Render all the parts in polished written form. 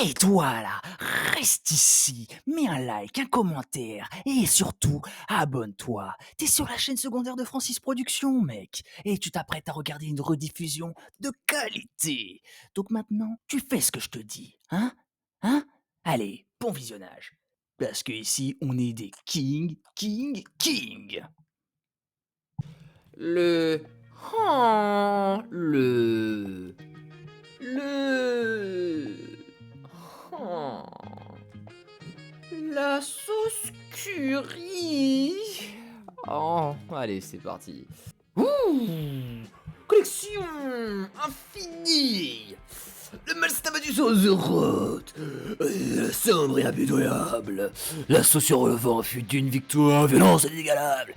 Hé toi là, reste ici, mets un like, un commentaire et surtout abonne-toi. T'es sur la chaîne secondaire de Francis Productions, mec, et tu t'apprêtes à regarder une rediffusion de qualité. Donc maintenant, tu fais ce que je te dis, hein? Hein? Allez, bon visionnage. Parce que ici, on est des kings. Le... Oh, le... Oh. La sauce curry. Oh, allez, c'est parti. Ouh, collection infinie. Le malstamma du sauce de route. La cendre est impitoyable. La sauce sur le vent fut d'une victoire, violence inégalable.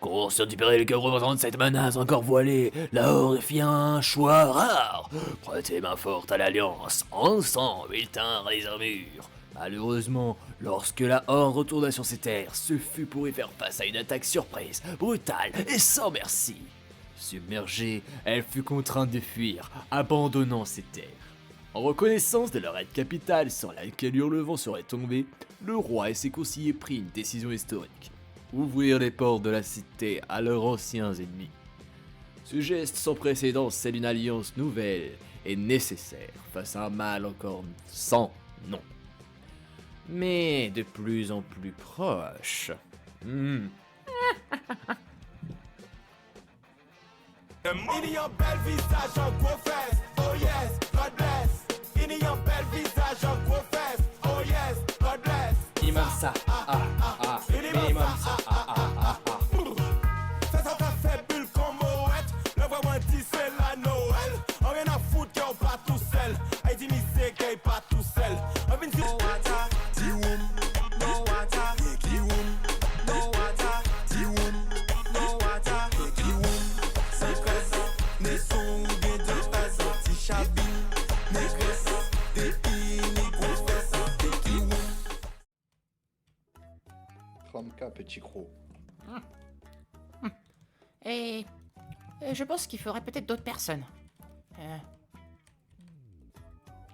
Conscient du péril que représente cette menace encore voilée, la horde fit un choix rare. Prêtez main forte à l'alliance, ensemble ils tinrent les armures. Malheureusement, lorsque la Horde retourna sur ses terres, ce fut pour y faire face à une attaque surprise, brutale et sans merci. Submergée, elle fut contrainte de fuir, abandonnant ses terres. En reconnaissance de leur aide capitale sur laquelle Hurlevent serait tombé, le roi et ses conseillers prirent une décision historique. Ouvrir les portes de la cité à leurs anciens ennemis. Ce geste sans précédent scelle une alliance nouvelle et nécessaire face à un mal encore sans nom. Mais de plus en plus proche. Ayant bel visage en gros fesses, oh yes, God bless. Ayant bel visage en gros fesses, oh yes, God bless. Minimum ça, minimum ça, Ça t'a fait bulle comme Moët. Le vrai moi dit c'est la Noël. On vient à foutre qu'on pas tout seul. Aïe dit c'est qu'il pas tout seul. On vient dire no water, T-Woom, no water, T-Woom, no water, T-Woom, no water, T-Woom. C'est présent, mais son gain de présent. Si chabine, négresse, des ini gros fesses, des T-Woom. 30K, petit croc. Et je pense qu'il faudrait peut-être d'autres personnes.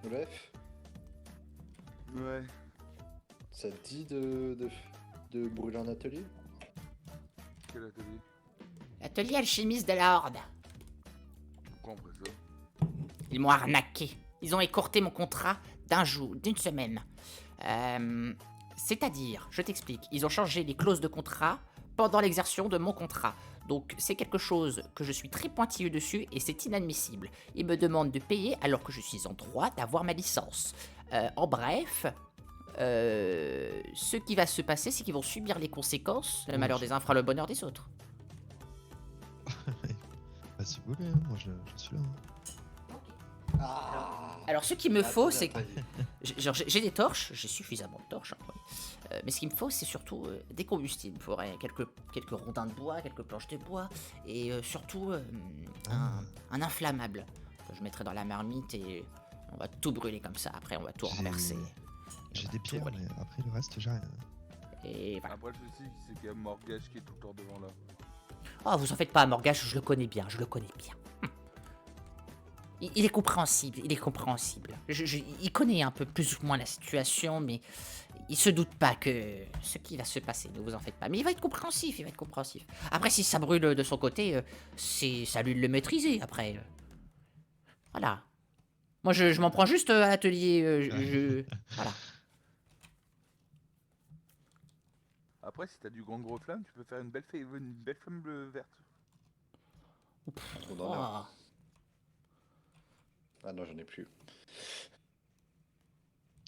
Olef, Ouais. ça te dit de brûler un atelier? Quel atelier? L'atelier alchimiste de la Horde. Pourquoi on ferait ça? Ils m'ont arnaqué. Ils ont écourté mon contrat d'un jour, d'une semaine. C'est-à-dire, je t'explique, ils ont changé les clauses de contrat pendant l'exercice de mon contrat. Donc c'est quelque chose que je suis très pointilleux dessus et c'est inadmissible. Ils me demandent de payer alors que je suis en droit d'avoir ma licence. En bref, ce qui va se passer, c'est qu'ils vont subir les conséquences. Le malheur des uns fera le bonheur des autres. Bah si vous voulez, hein, moi je suis là. Alors ce qu'il me faut, c'est que... J'ai des torches, j'ai suffisamment de torches. Hein, mais ce qu'il me faut, c'est surtout des combustibles. Il me faudrait quelques rondins de bois, quelques planches de bois, et surtout un inflammable. Que je mettrai dans la marmite et on va tout brûler comme ça. Après, on va tout renverser. J'ai On va des tout pierres, brûler. mais après le reste, j'ai rien. Et voilà. Après, le souci, c'est qu'il y a Morgage qui est tout le temps devant là. Oh, vous en faites pas, Morgage, je le connais bien, Il est compréhensible, il connaît un peu plus ou moins la situation, mais il se doute pas que ce qui va se passer, ne vous en faites pas. Mais il va être compréhensif, Après, si ça brûle de son côté, c'est à lui de le maîtriser, après. Voilà. Moi, je m'en prends juste à l'atelier, voilà. Après, si t'as du grand gros flamme, tu peux faire une belle flamme bleue verte. Trop d'honneur. Oh. Ah non, j'en ai plus.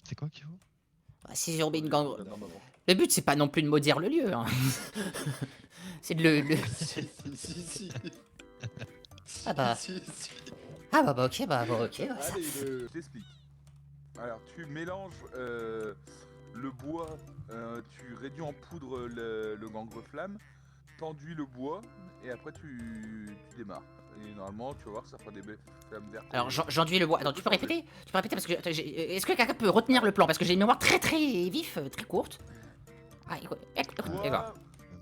C'est quoi qu'il faut? Si j'ai une gang... Non, maman. Le but, c'est pas non plus de maudire le lieu, hein. C'est de le... Si. Ah bah... Si. Ah bah ok, bah ok. Bah, ça... Allez, je t'explique. Alors, tu mélanges le bois, tu réduis en poudre le gangre flamme, t'enduis le bois, et après tu démarres. Et normalement, tu vas voir, ça fera des belles flammes vertes. Alors j'enduis le bois. Attends, tu peux répéter parce que est-ce que quelqu'un peut retenir le plan parce que j'ai une mémoire très vif, très courte. Ah, écoute.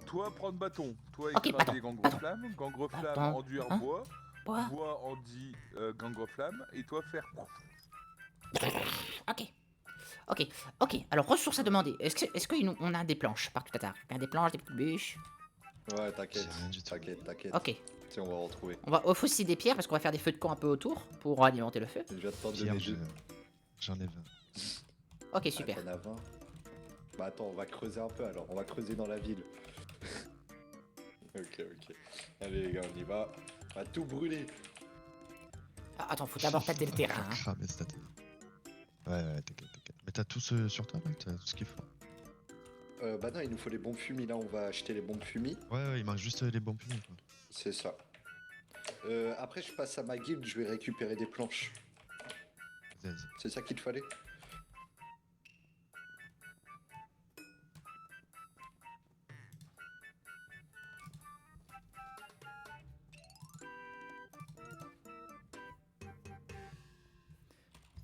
Toi, prendre bâton. Toi, Ok, écraser bâton, les gangre bâton. flamme. Gangre flamme, Bâton, enduire hein. bois. Bois. Bois, enduit, gangre flamme. Et toi, faire... Ok. Ok, ok. Alors, ressources à demander. Est-ce qu'on a des planches partout à terre? Des planches, des petites bûches? Ouais, t'inquiète. J'ai rien du tout. T'inquiète. Ok. Tiens, on va retrouver. On va offrir aussi des pierres parce qu'on va faire des feux de camp un peu autour pour alimenter le feu. Je vais t'en Pierre, donner deux. j'en ai 20. Ok, Ah, super. t'en as 20. Bah attends, on va creuser un peu alors. On va creuser dans la ville. Ok. Allez les gars, on y va. On va tout brûler. Ah, attends, faut d'abord tâter le terrain. Hein. Cramer cette tête. Ouais, t'inquiète. Mais t'as tout sur toi, là? T'as tout ce qu'il faut? Bah non, il nous faut les bombes fumis. Là, on va acheter les bombes fumis. Ouais, il manque juste les bons punis, quoi. C'est ça. Après, je passe à ma guilde, je vais récupérer des planches. Vas-y. C'est ça qu'il te fallait?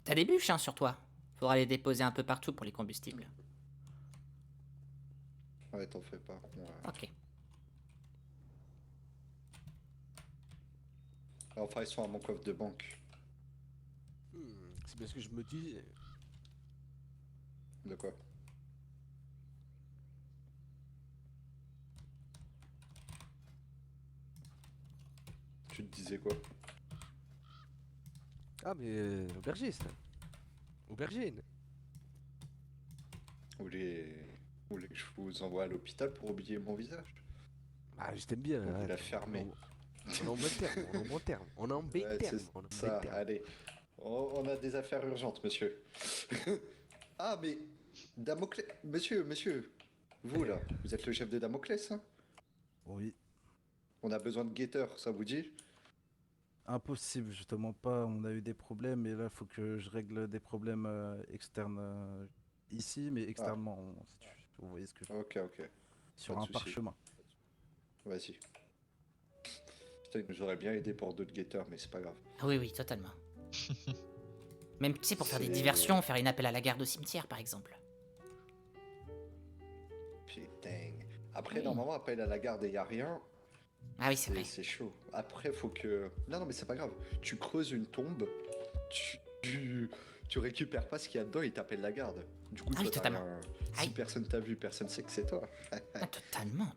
T'as des bûches hein, sur toi. Faudra les déposer un peu partout pour les combustibles. Ouais, t'en fais pas. Ouais. Ok. Enfin, ils sont à mon coffre de banque. C'est bien ce que je me dis. De quoi? Tu te disais quoi? Ah mais aubergiste. Aubergine. Vous voulez que je vous envoie à l'hôpital pour oublier mon visage? Ah je t'aime bien. On hein, l'a fermé. On est en bon terme, on est en bon terme. On est en Ouais, B terme. c'est On est en ça, B terme. allez. On a des affaires urgentes, monsieur. Ah, mais Damoclès. Monsieur. Vous, là, vous êtes le chef de Damoclès, hein? Oui, On a besoin de guetteurs, ça vous dit? impossible, justement pas. On a eu des problèmes et là, il faut que je règle des problèmes externes ici, mais externement, si vous voyez ce que je veux. Ok. Sur pas de un souci. parchemin. Vas-y. Putain, il nous aurait bien aidé pour d'autres guetteurs, mais c'est pas grave. Ah oui, totalement. Même, tu sais, pour faire des C'est- diversions, faire une appel à la garde au cimetière, par exemple. Putain. Après, Oui. normalement, appel à la garde et y a rien, Ah oui, c'est vrai. c'est chaud. Après, faut que. Non, mais c'est pas grave. Tu creuses une tombe, tu récupères pas ce qu'il y a dedans, ils t'appellent la garde. Du coup, Ah oui, toi, t'as totalement. rien. Ah Si oui. personne t'a vu, personne sait que c'est toi. Ah, totalement.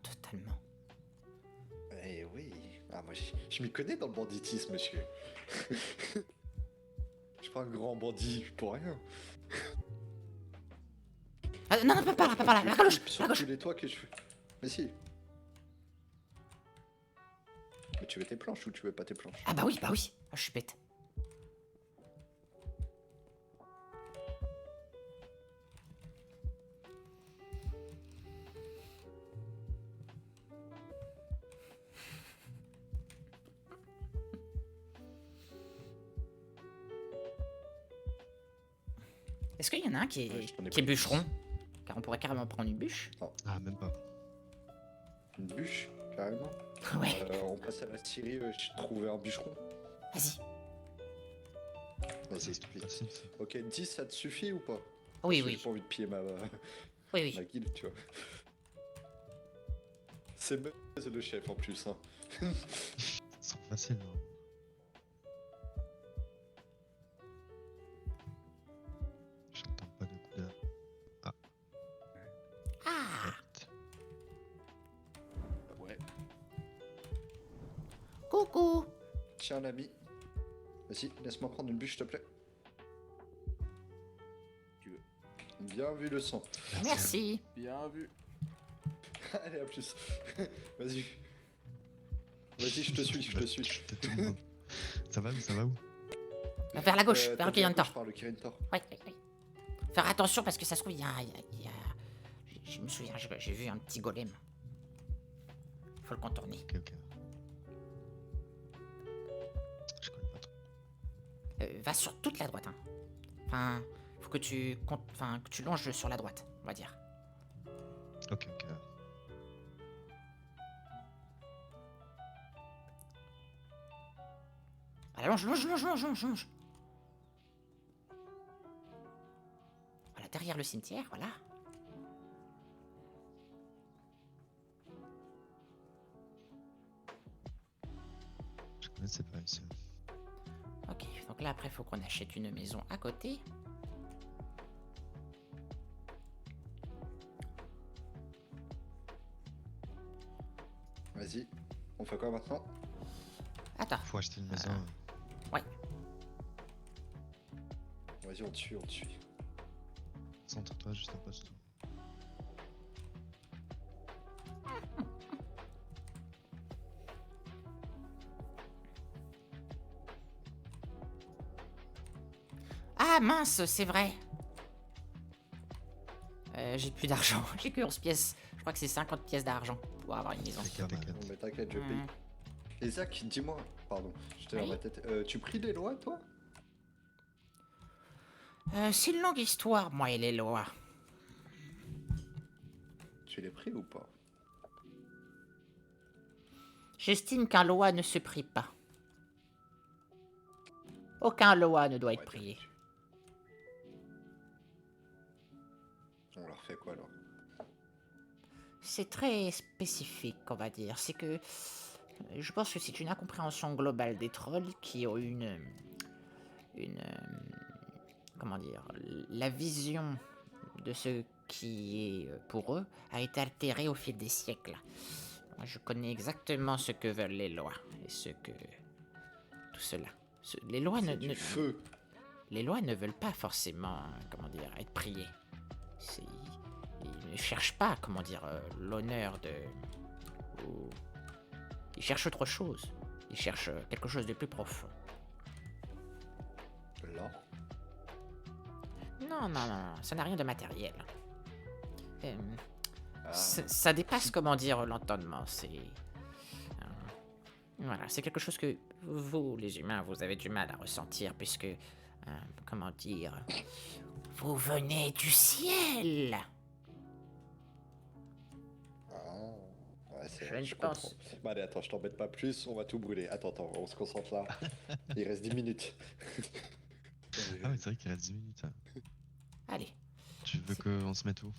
Eh oui. Ah, moi, je m'y connais dans le banditisme, monsieur. Je suis pas un grand bandit pour rien. Ah, non, pas par là, la gauche, Sur la gauche. tous les toits que je fais. Mais si. Mais tu veux tes planches ou tu veux pas tes planches? Ah bah oui. Ah, je suis bête. Est-ce qu'il y en a un qui Ouais, je connais est pas. bûcheron? Car on pourrait carrément prendre une bûche. Ah, même pas. Une bûche, carrément. Ouais, On passe à la Syrie, j'ai trouvé un bûcheron. vas-y. Vas-y, C'est explique. facile, ça. Ok, 10, ça te suffit ou pas? Oui, J'ai oui. pas envie de piller ma Oui. guilde, tu vois. C'est le chef en plus, hein. C'est facile, non? J'entends pas de coup de... Ah, tête. Ouais. coucou. Tiens, l'ami. Vas-y, laisse-moi prendre une bûche, s'il te plaît. Tu veux. Bien vu le sang. Merci. Bien vu. Allez, à plus. Vas-y. Vas-y, je te suis. T'es tout le monde. Ça va où? Vers la gauche, vers t'as le dit à Kirintor. gauche par le Kirintor. Oui. Faire attention parce que ça se trouve, il y a... Je me souviens, j'ai vu un petit golem. Faut le contourner. Ok. Je connais pas trop. Va sur toute la droite. Hein. Enfin, faut que tu que tu longes sur la droite, on va dire. Ok. Voilà, longe. Voilà, derrière le cimetière, voilà. Je connaissais pas ici. Ok, donc là après faut qu'on achète une maison à côté. Vas-y. On fait quoi maintenant? Attends. Faut acheter une maison. Ouais. Vas-y, on te suit, on te suit. Centre-toi juste un poste. Ah mince, c'est vrai. J'ai plus d'argent. J'ai que 11 pièces. Je crois que c'est 50 pièces d'argent pour avoir une maison. T'inquiète. Non, mais t'inquiète, je paye. Hmm. Et Zach, dis-moi, pardon, j'étais dans Oui. ma tête. Tu pries les lois, toi? C'est une longue histoire, moi et les lois. Tu les pries ou pas? J'estime qu'un loi ne se prie pas. Aucun loi ne doit être Ouais, prié. On leur fait quoi alors? C'est très spécifique, on va dire. C'est que je pense que c'est une incompréhension globale des trolls qui ont comment dire, la vision de ce qui est pour eux a été altérée au fil des siècles. Moi, je connais exactement ce que veulent les lois et ce que tout cela. Les lois C'est du feu. les lois ne veulent pas forcément, comment dire, être priées. Ils ne cherchent pas, comment dire, l'honneur de... Ils cherchent autre chose. Ils cherchent quelque chose de plus profond. Là. Non, ça n'a rien de matériel. Ah, Ça dépasse, comment dire, l'entendement. Voilà, c'est quelque chose que vous, les humains, vous avez du mal à ressentir, puisque, comment dire, vous venez du ciel. ouais, c'est Je ne je pense- comprends. Bah, allez, attends, je t'embête pas plus, on va tout brûler. Attends, on se concentre là. Il reste 10 minutes. Ah ouais, c'est vrai qu'il reste 10 minutes. Allez, Tu veux qu'on se mette où?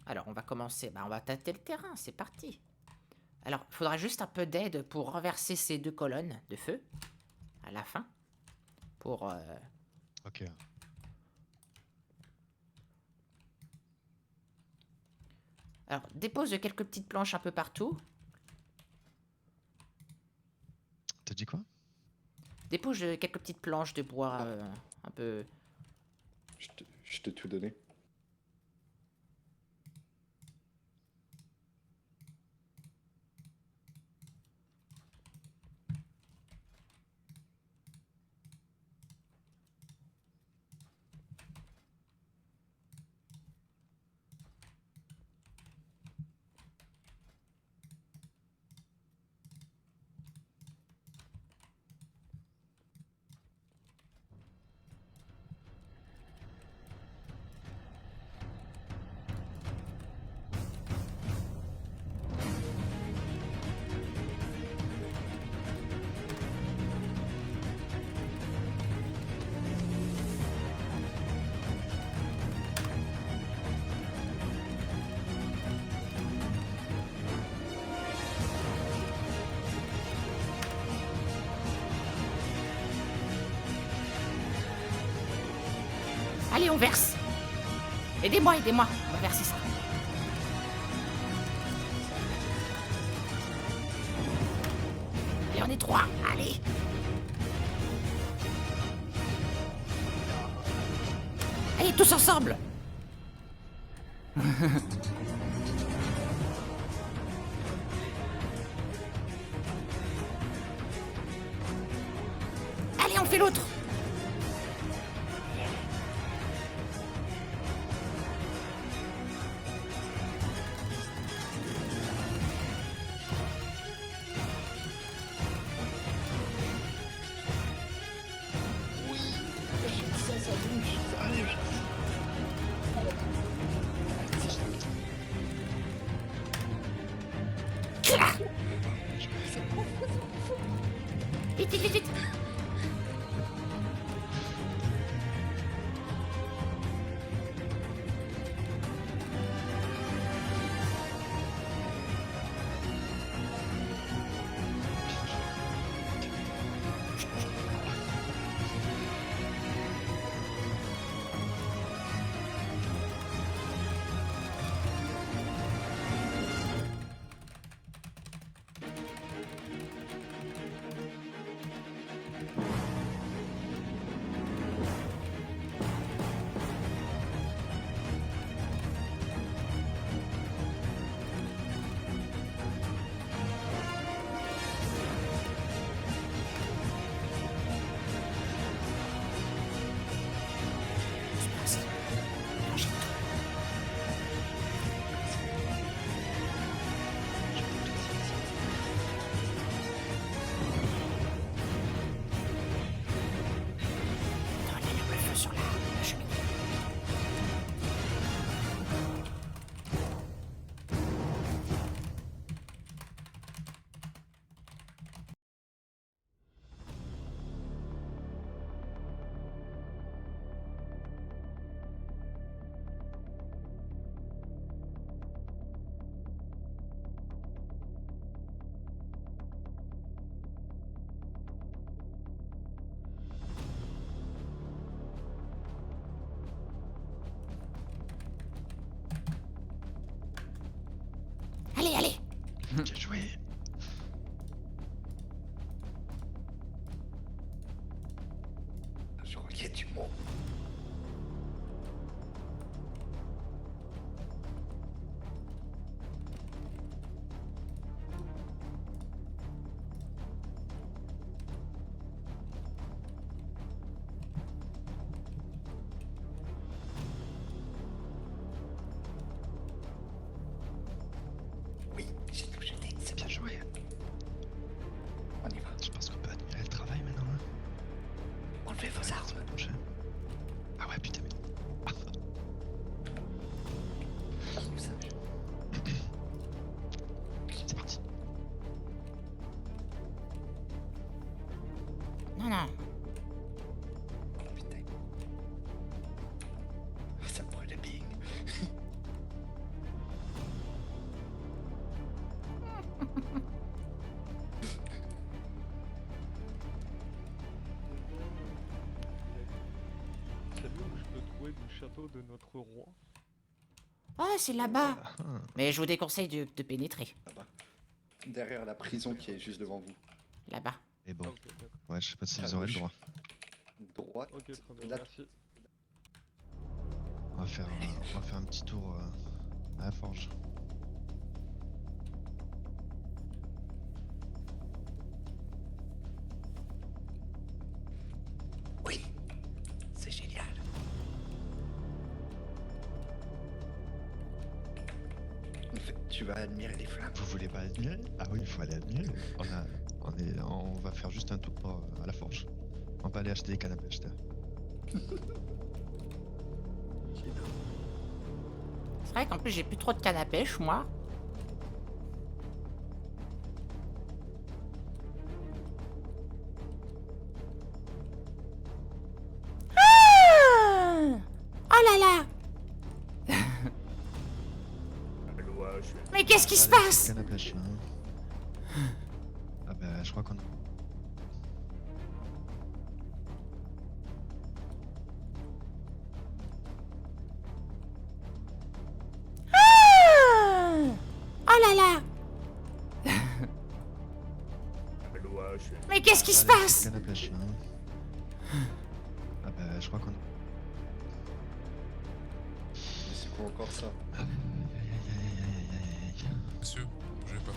alors on va commencer. Bah, on va tâter le terrain, c'est parti. Alors, il faudra juste un peu d'aide pour renverser ces 2 colonnes de feu à la fin. Pour... Ok. Alors, dépose quelques petites planches un peu partout. T'as dit quoi? Dépose quelques petites planches de bois un peu... Je t'ai tout donné. Allez, on verse. Aidez-moi, on va verser ça. Allez, on est 3, allez. Allez, tous ensemble. Allez, on fait l'autre. Vite, vite, vite, vite. Bien joué. Je crois qu'il y a du monde. Oui, j'ai tout jeté. C'est bien joué. On y va. Je pense qu'on peut admirer le travail maintenant. Hein. Enlevez vos armes. Semaine prochaine. Ah ouais, putain, mais. Ah. Vous savez. C'est parti. Non, non. Putain. Ça me brûle le bing. Savez où je peux trouver le château de notre roi? Ah, c'est là-bas. Mais je vous déconseille de pénétrer. Là-bas. Derrière la prison qui est juste devant vous. Là-bas. Et bon. Ok, d'accord. Ouais, je sais pas si À vous aurez le gauche. droit. Droite. Ok, très bien, Là. merci. On va faire un petit tour à la forge. Oui. C'est génial. En fait, tu vas admirer les flammes. Vous voulez pas admirer? Ah oui, il faut aller admirer. On va faire juste un tour à la forge. On va aller acheter des cannes à pêche. Là. C'est vrai qu'en plus, j'ai plus trop de canne à pêche, moi. Ah! Oh là là! Mais qu'est-ce qui se Allez, passe? canne à pêche. Hein. Ah bah, je crois qu'on. Ah! Oh là là! Mais qu'est-ce qui se Allez, passe? canne à pêche. Hein. Ah bah, je crois qu'on. Mais c'est quoi encore ça? Aïe, aïe, aïe, aïe, aïe, aïe. Monsieur, bougez pas.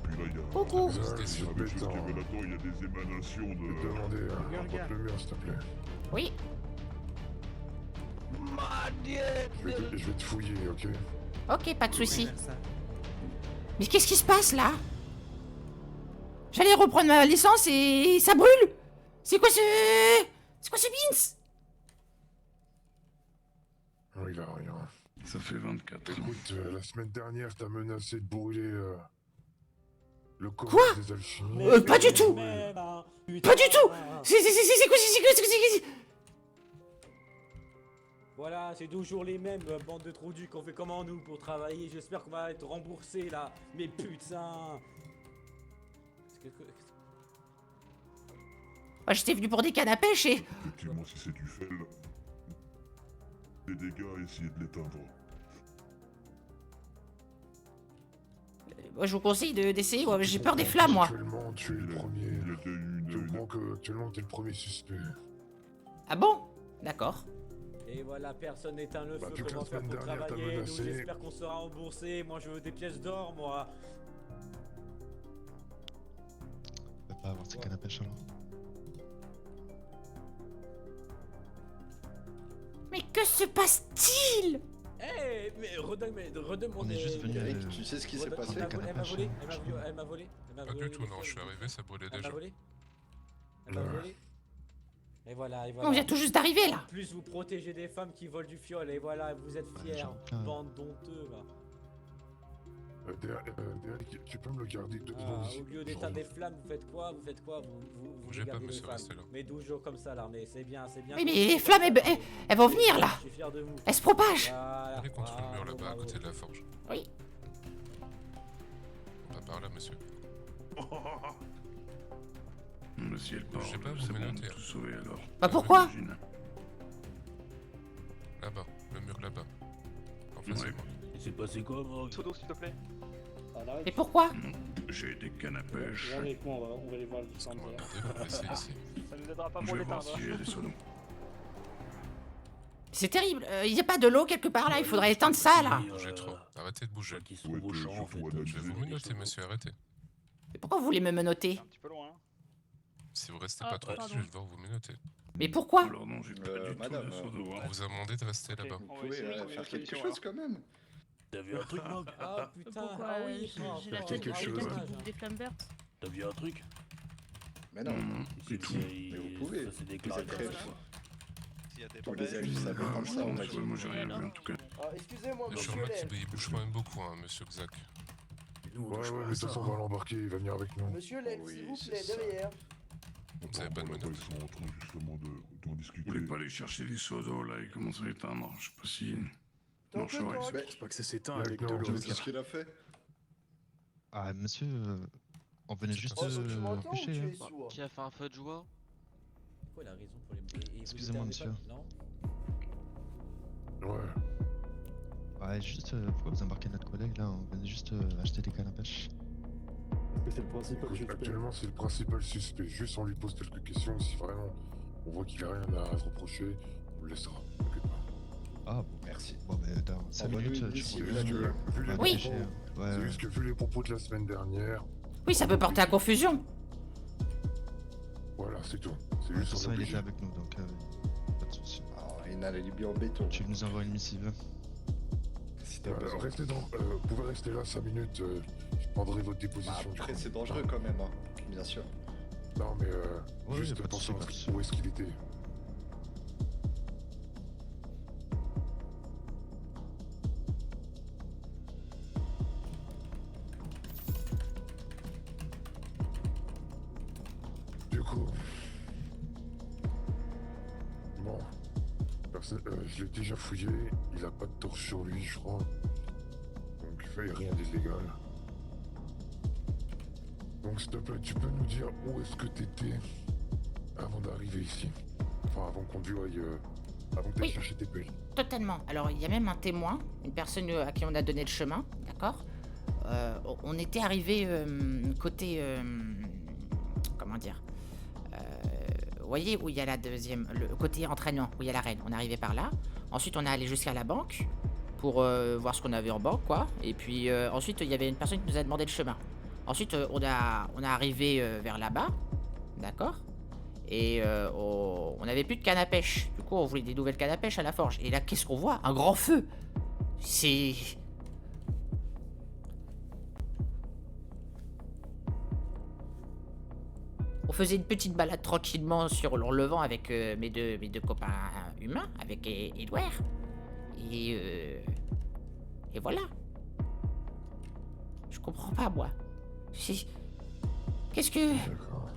Puis là, il y a... Coucou. Avec ce révélateur, il y a des émanations de... Demandez à votre le mur, s'il te plaît. Oui. Je vais te fouiller, ok? Ok, pas de soucis. Mais qu'est-ce qui se passe là? J'allais reprendre ma licence et ça brûle. C'est quoi ce beans? Oui, il a rien. Ça fait 24 ans. Écoute, la semaine dernière, t'as menacé de brûler le corps Quoi des alchimistes. Pas du tout. Pas du tout. C'est quoi? Voilà, c'est toujours les mêmes bandes de trous du qu'on fait comment nous pour travailler. J'espère qu'on va être remboursé là. Mais putain. Moi j'étais venu pour des cannes à pêche et... Effectivement, si c'est du fel, les dégâts, essayez de l'éteindre. Moi je vous conseille d'essayer, ouais, j'ai peur des flammes moi. Actuellement, tu es le premier. Je comprends que actuellement, t'es le premier suspect. Ah bon? D'accord. Et voilà, personne n'éteint le feu. Toute la Comment faire semaine pour dernière, t'as travailler? Nous, menacé. j'espère qu'on sera remboursé. Moi, je veux des pièces d'or, moi. On va pas avoir ces cannes à pêche alors. Mais que se passe-t-il? Eh, mais redemande. On est juste venu. Eric, tu sais ce qui s'est passé? Elle m'a volé. Elle m'a volé. Pas du tout, non, je suis arrivé, ça brûlait Elle déjà. m'a volé. Elle m'a volé. Et voilà, et On voilà. vient tout juste d'arriver là. En plus, vous protégez des femmes qui volent du fiol. Et voilà, vous êtes fiers. Bande d'honteux, va. Derek, tu peux me le garder 2 secondes Ah, ici. au lieu d'éteindre des flammes, vous faites quoi? Vous Bougez pas, regardez les monsieur, femmes. restez là. Mais toujours comme ça, l'armée. C'est bien, c'est bien. Oui mais les flammes elles vont venir là. Je suis fier de vous. Elles se propagent. Voilà, Allez contre le mur bravo, là-bas, à bravo. côté de la forge. Oui. On va par là, monsieur. Monsieur le Je sais pas, vous menottez. tout sauver alors. Bah pourquoi? Là-bas, le mur là-bas. En face de moi. Il s'est passé quoi, moi? Sodo, s'il te plaît. Et pourquoi? J'ai des cannes à pêche. Viens avec moi, on va aller voir le Dispenser. Ça nous aidera pas Je pour vais voir l'éteindre. si j'ai des seaux d'eau. C'est terrible. Il y a pas de l'eau quelque part là. Il faudrait éteindre ça là. Bougez trop. Arrêtez de bouger. Ouais, surtout à Je vais vous menotter, monsieur, arrêtez. Mais pourquoi vous voulez me menotter? Un petit peu loin. Si vous restez Ah, pas tranquille, pardon. je vais devoir vous menotter. Mais pourquoi? Alors non, j'ai pas du madame, tout de seaux d'eau. On vous a demandé de rester là-bas. Vous On va pouvez essayer de trouver faire une quelque solution, chose quand même. T'as vu un truc, Mog? Ah putain, Pourquoi ah oui, j'ai oh, j'ai la putain, tête quelque qui chose, bouffe hein. des flammes vertes? T'as vu un truc? Mais non, C'est tout. mais vous pouvez. Ça s'est Vous déclaré êtes comme très ça. fort. Tous les avis savent comme ça, on m'a dit. Moi, j'ai rien vu en tout cas. Excusez-moi, Je remarque qu'il bouge quand même beaucoup, hein, monsieur Xac. Ouais, mais de toute façon, on va l'embarquer, il va venir avec nous. Monsieur Led, Oui, s'il vous c'est plaît, ça. derrière. Vous avez pas de Ils menottes. sont en train justement de discuter. Vous voulez pas aller chercher des seaux d'eau là, ils commencent à éteindre. Je sais pas si. Non, je saurais. C'est pas que ça s'éteint avec de l'eau. C'est ce qu'il a fait. Ah, monsieur, on venait juste Oh, Tu m'entends ou pêcher. tu hein. es sourd? Qui a fait un feu de joie? Quoi la raison pour les... Excusez-moi, monsieur. Non. Ouais. Ouais, juste, pourquoi vous embarquez notre collègue là? On venait juste acheter des cannes à pêche. C'est le principal Écoute, actuellement, c'est le principal suspect. Juste, on lui pose quelques questions. Si vraiment on voit qu'il a rien à se reprocher, on le laissera. T'inquiète pas. Ah, bon, Merci. bon, mais dans 5 Envoie-le minutes, ici, je vu reviens. la Vu les Oui. propos- Ouais, C'est juste que vu les propos de la semaine dernière, Oui, ça peut porter à confusion. voilà, c'est tout. C'est de toute juste façon, on est il était obligé. avec nous, donc pas de soucis. Alors, il a les en béton. Tu nous envoies une missive. Si t'as besoin. Restez vous pouvez rester là 5 minutes, je prendrai votre Bah, déposition. du après, coup. c'est dangereux quand même, hein. Bien sûr. Non, mais Ouais, juste y a pas de pensez souci. où est-ce qu'il était. Du coup... Bon... je l'ai déjà fouillé, il a pas de torche sur lui, je crois. Donc il fait rien d'illégal. Donc s'il te plaît, tu peux nous dire où est-ce que t'étais avant d'arriver ici? Enfin, avant qu'on dû aille... avant que t'ailles Oui. chercher tes pelles. Totalement. Alors, il y a même un témoin, une personne à qui on a donné le chemin, d'accord? On était arrivé côté... comment dire? Vous voyez où il y a la deuxième... Le côté entraînement, où il y a la reine. On est arrivé par là. Ensuite, on est allé jusqu'à la banque pour voir ce qu'on avait en banque, quoi. Et puis, ensuite, il y avait une personne qui nous a demandé le chemin. Ensuite, on est arrivé vers là-bas, d'accord? Et on n'avait plus de canne à pêche. Du coup, on voulait des nouvelles cannes à pêche à la forge. Et là, qu'est-ce qu'on voit? Un grand feu. C'est... On faisait une petite balade tranquillement sur le levant avec mes deux copains humains, avec Edouard. Et voilà. Je comprends pas, moi. Qu'est-ce que... D'accord.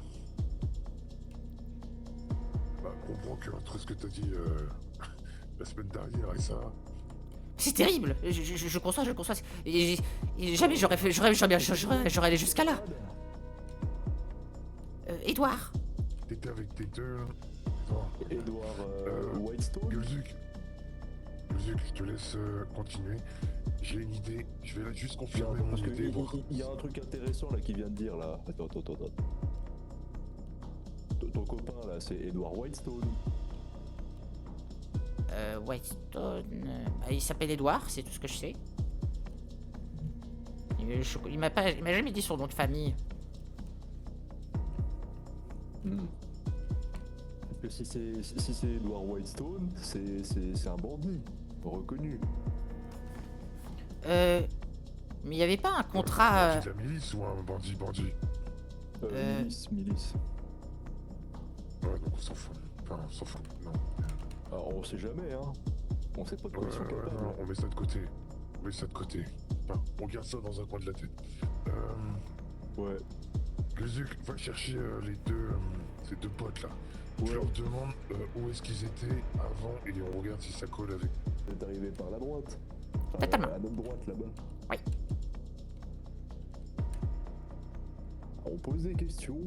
Bah, comprends que entre ce que t'as dit la semaine dernière et ça... C'est terrible. Je conçois. Et jamais j'aurais allé jusqu'à là. Edouard. T'étais avec tes deux... Edouard Whitestone. Gulzuk, je te laisse continuer. J'ai une idée, je vais juste confirmer mon Parce idée. qu'il y a un truc intéressant là qui vient de dire là. Attends. Ton copain là, c'est Edouard Whitestone. Whitestone... il s'appelle Edouard, c'est tout ce que je sais. Il m'a jamais dit son nom de famille. Parce que si c'est Edouard Whitestone, c'est un bandit reconnu. Mais il n'y avait pas un contrat... C'est de la milice ou un bandit? Milice. Ouais, donc on s'en fout. Enfin, on s'en fout, non. Alors on sait jamais, hein. On sait pas de quoi ils sont capables. Non, on met ça de côté. Enfin, on garde ça dans un coin de la tête. Ouais. Gulzuk, va chercher ces deux potes là. Tu leur demandes où est-ce qu'ils étaient avant et on regarde si ça colle avec. Vous êtes arrivé par la droite. Totalement. À notre droite là-bas. Oui. On pose des questions.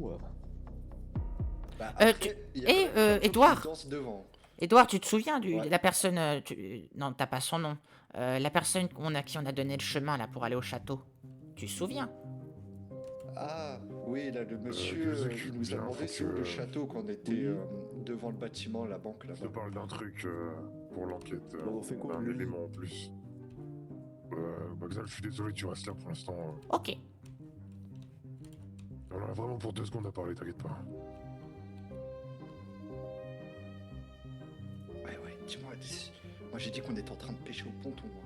Bah, après, il y a quand même un peu Edouard. qui danse devant. Edouard, tu te souviens de Ouais. la personne... Non, t'as pas son nom. La personne à qui on a donné le chemin là pour aller au château. Tu te souviens? Ah, oui, là, le monsieur Gazek, qui nous a bien, demandé faut sur que- le château quand on était devant le bâtiment, la banque, Je te là-bas. parle d'un truc pour l'enquête. On fait quoi, un lui élément en plus. Xal, je suis désolé, tu restes là pour l'instant. Ok. On en a vraiment pour 2 secondes à parler, t'inquiète pas. Ouais, dis-moi, moi j'ai dit qu'on était en train de pêcher au ponton, moi.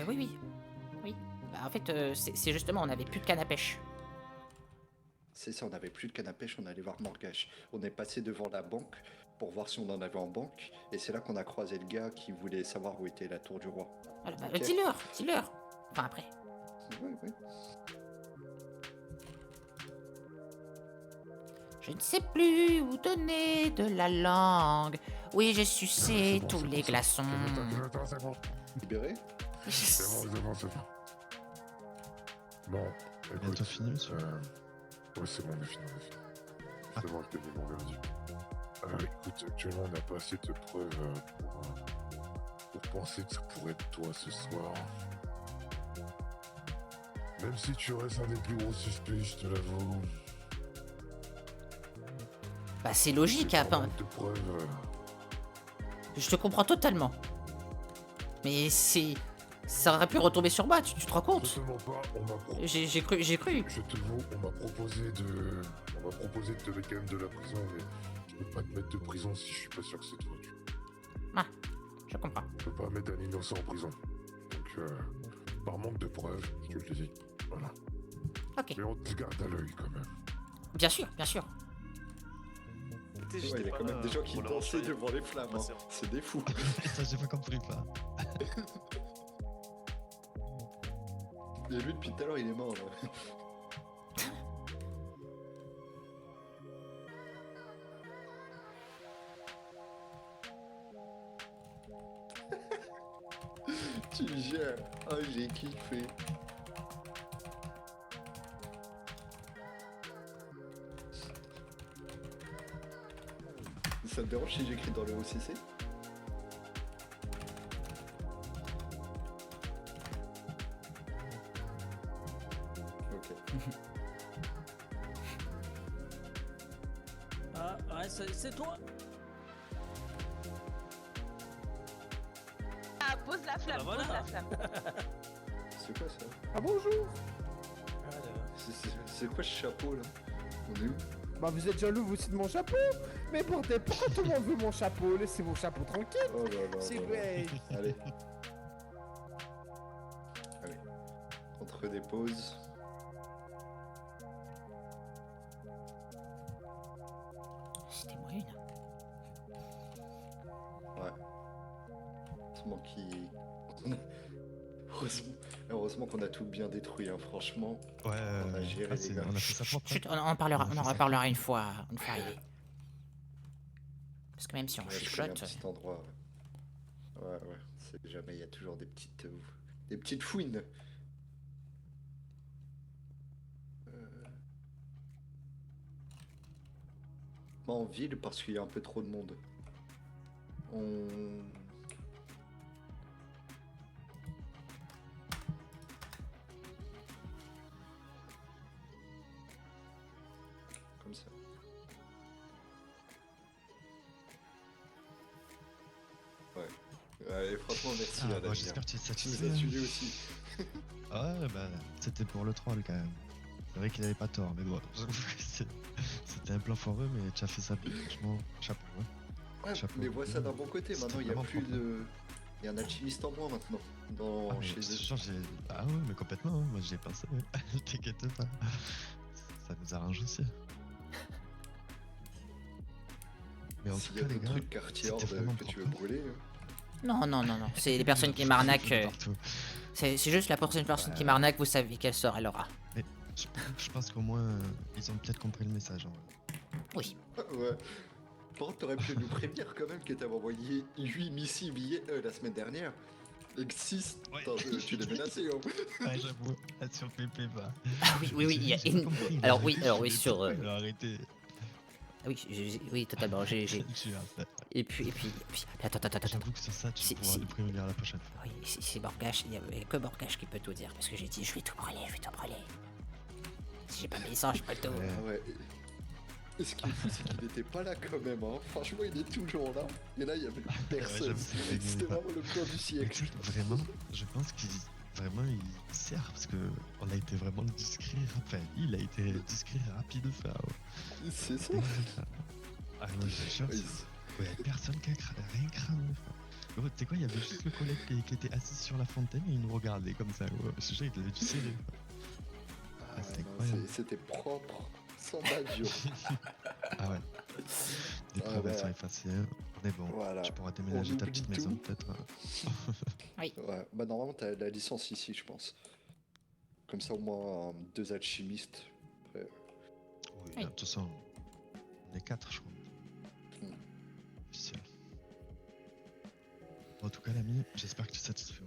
Oui. Oui. Bah, en fait, c'est justement, on avait plus de canne à pêche. C'est ça, on n'avait plus de canne à pêche, on allait voir Morgage. On est passé devant la banque pour voir si on en avait en banque, et c'est là qu'on a croisé le gars qui voulait savoir où était la tour du roi. Voilà, bah, Ok. dis-leur. Enfin, après. Ouais. Je ne sais plus où donner de la langue. Oui, j'ai sucé tous les glaçons. Attends, c'est bon. Libéré? C'est bon. Bon, écoute. Bientôt fini, monsieur. Ouais, c'est bon, on est fini. C'est bon, je t'ai dit, mon lundi. Écoute, actuellement, on n'a pas assez de preuves pour penser que ça pourrait être toi ce soir. Même si tu restes un des plus gros suspects, je te l'avoue. Bah, c'est logique, hein. Par manque de preuves, Je te comprends totalement. Mais ça aurait pu retomber sur moi, tu te rends compte? totalement pas, on m'a J'ai cru. Je te l'avoue, on m'a proposé de te mettre quand même de la prison, mais je peux pas te mettre de prison si je suis pas sûr que c'est toi. Ah, je comprends. Je peux pas mettre un innocent en prison. Donc, par manque de preuves, je te le dis. Voilà. Ok. Mais on te garde à l'œil quand même. Bien sûr. Ouais, il y a quand même des gens qui dansaient devant les flammes, hein. C'est des fous. Ça, j'ai pas compris, pas. Et lui, depuis tout à l'heure, il est mort, là. Tu gères. Oh, j'ai kiffé. Ça te dérange si j'écris dans le OCC? Ok. Ah, ouais, c'est toi. Ah, pose la flamme, Bah voilà. pose la flamme. C'est quoi ça? Ah bonjour. C'est quoi ce chapeau là? On est où? Bah vous êtes jaloux vous aussi de mon chapeau? Mais bordel, pourquoi tout le monde veut mon chapeau? Laissez mon chapeau tranquille. Oh là là. C'est là là. vrai. Allez. Entre des pauses. C'était moi une. Ouais. Heureusement Heureusement qu'on a tout bien détruit, hein, franchement. Ouais, on a géré les gars. on a fait ça propre. Chut, on en reparlera une fois arrivé. Parce que même si on Ouais, je connais un chuchote. petit endroit. Ouais, c'est jamais, il y a toujours des petites fouines. Pas en ville parce qu'il y a un peu trop de monde. Comme ça. Ouais. Allez, franchement, merci Ah, à bah, j'espère que tu es Tu nous satisfait. as suivis aussi. Ouais, bah, c'était pour le troll quand même. C'est vrai qu'il avait pas tort, mais bon, j'avoue que c'était un plan foireux, mais tu as fait ça bien, franchement, chapeau. Ouais, Chapeau. mais vois ça d'un bon côté. C'était Maintenant, il y a vraiment plus propre. de. Il y a un alchimiste en moins maintenant. Dans... Ah, mais chez je te eux. jure, ah ouais, mais complètement, hein, moi j'y ai pensé, ouais. T'inquiète pas. Ça nous arrange aussi. Mais en S'il tout y a cas, les d'autres gars, trucs quartier c'était horde vraiment que tu veux propre. brûler. Non, c'est les personnes qui m'arnaquent. Partout. C'est juste la prochaine personne qui m'arnaque, vous savez quelle sort elle aura. Mais je pense qu'au moins, ils ont peut-être compris le message. En vrai. Oui. Ouais. Par contre, t'aurais pu nous prévenir quand même que t'avais envoyé 8 missives la semaine dernière. Et que 6, tu les menaçais, hein. Ouais, j'avoue, sur PP, bah. Ah oui, il y a une. Alors oui, sur. Arrêtez. Oui, oui, totalement. J'ai Et puis, attends. J'avoue que c'est ça, tu pourras si- le prévenir la prochaine fois. Oui, c'est Borgache, il y a que Borgache qui peut tout dire, parce que j'ai dit je vais tout brûler. Si j'ai pas mis ça, je peux tout. Ah ouais. Et ce qui est fou, c'est qu'il n'était pas là quand même. Hein. Franchement, il est toujours là. Et là, il y avait personne. j'avoue, c'est vrai qu'il C'était est pas. vraiment le plan du siècle. Vraiment, je pense qu'il sert parce que on a été vraiment discret. Enfin, il a été discret rapide. Enfin, ouais. C'est ça. Ah non, je suis sûr. Il y a personne qui a rien cramé. Tu sais quoi, il y avait juste le collègue qui était assis sur la fontaine et il nous regardait comme ça. Ouais. Je sais, il avait du serré. Ah, c'était non, incroyable. c'était propre, sans bavure. Ah ouais. Les Ah preuves elles ouais. sont effacées. On est bon. Voilà. Tu pourras déménager On ta oublie petite tout. maison peut-être. Oui. Ouais. Bah normalement, t'as la licence ici, je pense. Comme ça, au moins, 2 alchimistes. Après, Oui, de toute façon, on est 4, je crois. Officiel. En tout cas, l'ami, j'espère que tu es satisfait.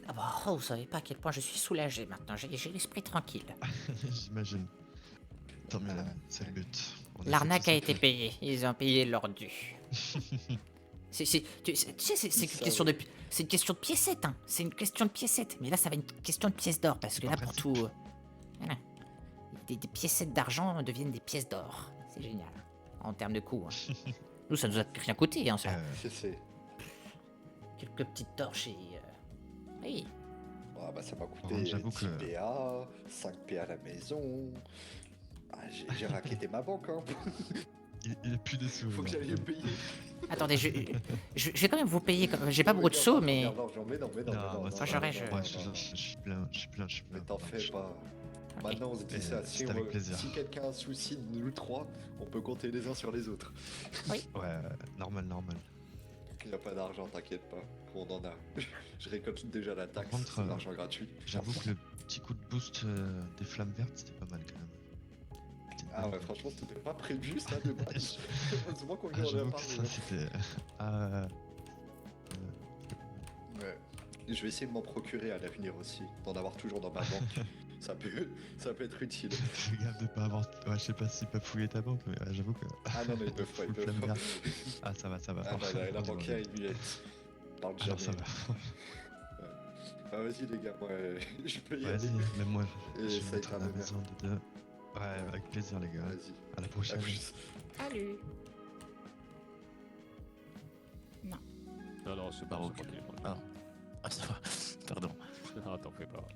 Ah bah, oh, vous savez pas à quel point je suis soulagé maintenant, j'ai l'esprit tranquille. J'imagine. Tant mieux, l'ami, c'est le but. On fait L'arnaque tout a ça été pour- payée, ils ont payé leur dû. Tu sais, c'est une question de, c'est une question de piécettes, hein. C'est une question de piécettes. Mais là, ça va être une question de pièces d'or, parce que là, pour tout, voilà, des piécettes d'argent deviennent des pièces d'or. C'est génial, en termes de coût. Hein. Nous, ça nous a rien coûté, hein, ça. c'est. Quelques petites torches et, oui. Ah bah ça m'a Bon, coûté 10 j'avoue que- PA, 5 PA à la maison. Ah, j'ai raquetté ma banque, hein. Il a plus de sous. Faut que j'aille le payer. Attendez, je vais quand même vous payer. J'ai pas beaucoup de sous, mais. Non, mais non. moi, Moi, j'aurais. Moi, je suis plein. Mais t'en fais pas. Maintenant, on se dit ça. Si, c'est avec plaisir. si quelqu'un a un souci de nous 3, on peut compter les uns sur les autres. Oui. Ouais, normal. Il n'y a pas d'argent, t'inquiète pas. On en a. Je récolte déjà la taxe, contre, c'est de l'argent gratuit. J'avoue que le petit coup de boost des flammes vertes, c'était pas mal quand même. Ah ouais, franchement, c'était pas prévu ça de base. Heureusement qu'on lui en a J'avoue que parlé. ça, c'était. Ah, Ouais. Et je vais essayer de m'en procurer à l'avenir aussi, d'en avoir toujours dans ma banque. ça peut être utile. fais gaffe de pas avoir. Ouais, je sais pas s'ils peuvent fouiller ta banque, mais j'avoue que. Ah non, mais ils peuvent pas, ils Full peuvent flamme pas. verte. Ah, ça va. Ah bah la banquière, il lui parle jamais. Alors ça va. Ah vas-y les gars, moi je peux y Vas-y, aller. même moi, Et je ça vais mettre ira à la de mer. maison de deux. Ouais, avec plaisir, les gars. Vas-y. À la prochaine. À plus. Salut. Non, c'est pas Baroque. Ah, ça va. Pardon. Non, t'en fais pas.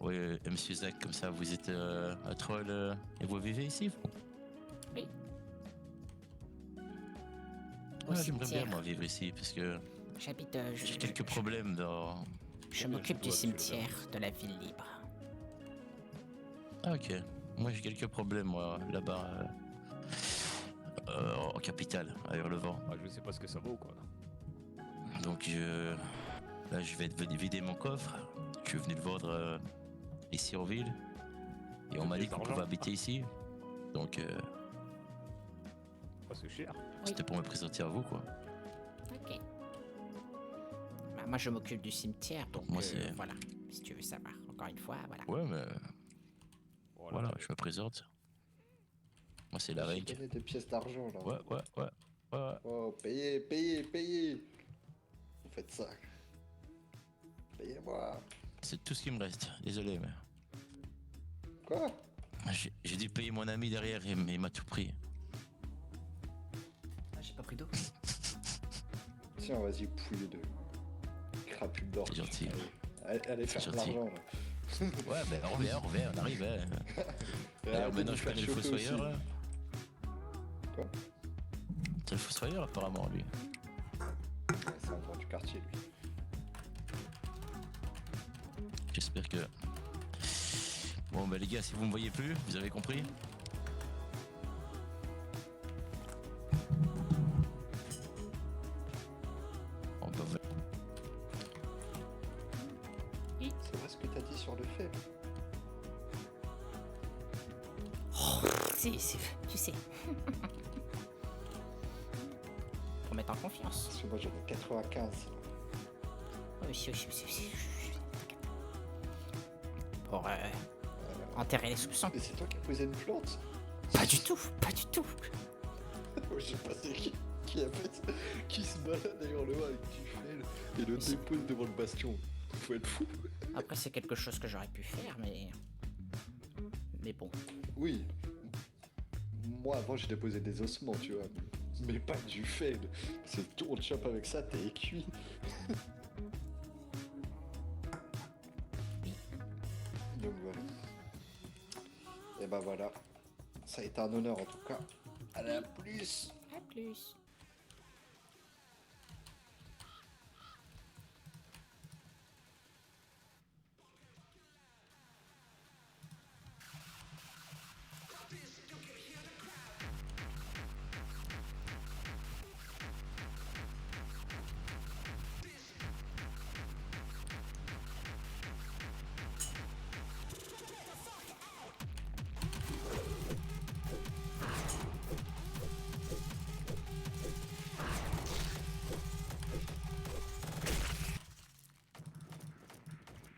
Oui, monsieur Zach, comme ça, vous êtes à Troll et vous vivez ici, vous? Oui. Au Ouais, j'aimerais bien, cimetière. moi, vivre ici, parce que J'habite. j'ai quelques problèmes dans... Je m'occupe du cimetière de la ville libre. Ah, ok. Moi, j'ai quelques problèmes, moi, là-bas, en capitale, à Hurlevent. Ah, je sais pas ce que ça vaut, quoi. Donc, là, je vais vider mon coffre. Je suis venu le vendre ici en ville. Et on m'a dit qu'on pouvait habiter ici. Donc, Ah, c'est cher. c'était pour me présenter à vous, quoi. Ok. Bah, moi, je m'occupe du cimetière, donc moi, c'est- voilà. Si tu veux savoir, encore une fois, voilà. Ouais, mais... Voilà, je me présente. Moi, c'est la J'ai règle. donné des pièces d'argent là. Ouais. Oh, payez. Vous faites ça. Payez-moi. C'est tout ce qui me reste. Désolé, mais... Quoi? J'ai dû payer mon ami derrière, il m'a tout pris. Ah, j'ai pas pris d'eau. Tiens, vas-y, pouille de crapule d'or. C'est gentil. Allez C'est faire de gentil. l'argent là. Ouais, ben on revient, on arrive. Hein. D'ailleurs, arrêtez de maintenant, nous je faire connais le chauffer fossoyeur, aussi. là. Quoi? C'est le fossoyeur, apparemment, lui. C'est un grand du quartier lui. J'espère que... Bon, bah les gars, si vous me voyez plus, vous avez compris? On peut... C'est vrai ce que t'as dit sur le fait. Tu sais. Pour mettre en confiance. Parce que moi j'en ai 95. Oui. Pour enterrer les soupçons. Et c'est toi qui as posé une plante? Pas du tout. Je sais pas c'est qui qui, en fait, qui se balade d'ailleurs le avec du fel et le dépose devant le bastion. Faut être fou. Après, c'est quelque chose que j'aurais pu faire, mais. Mais bon. Oui. Moi, avant, j'ai déposé des ossements, tu vois. Mais pas du fel. C'est tout, on te chope avec ça, t'es cuit. Donc voilà. Et bah voilà. Ça a été un honneur en tout cas. Allez, à plus. À plus.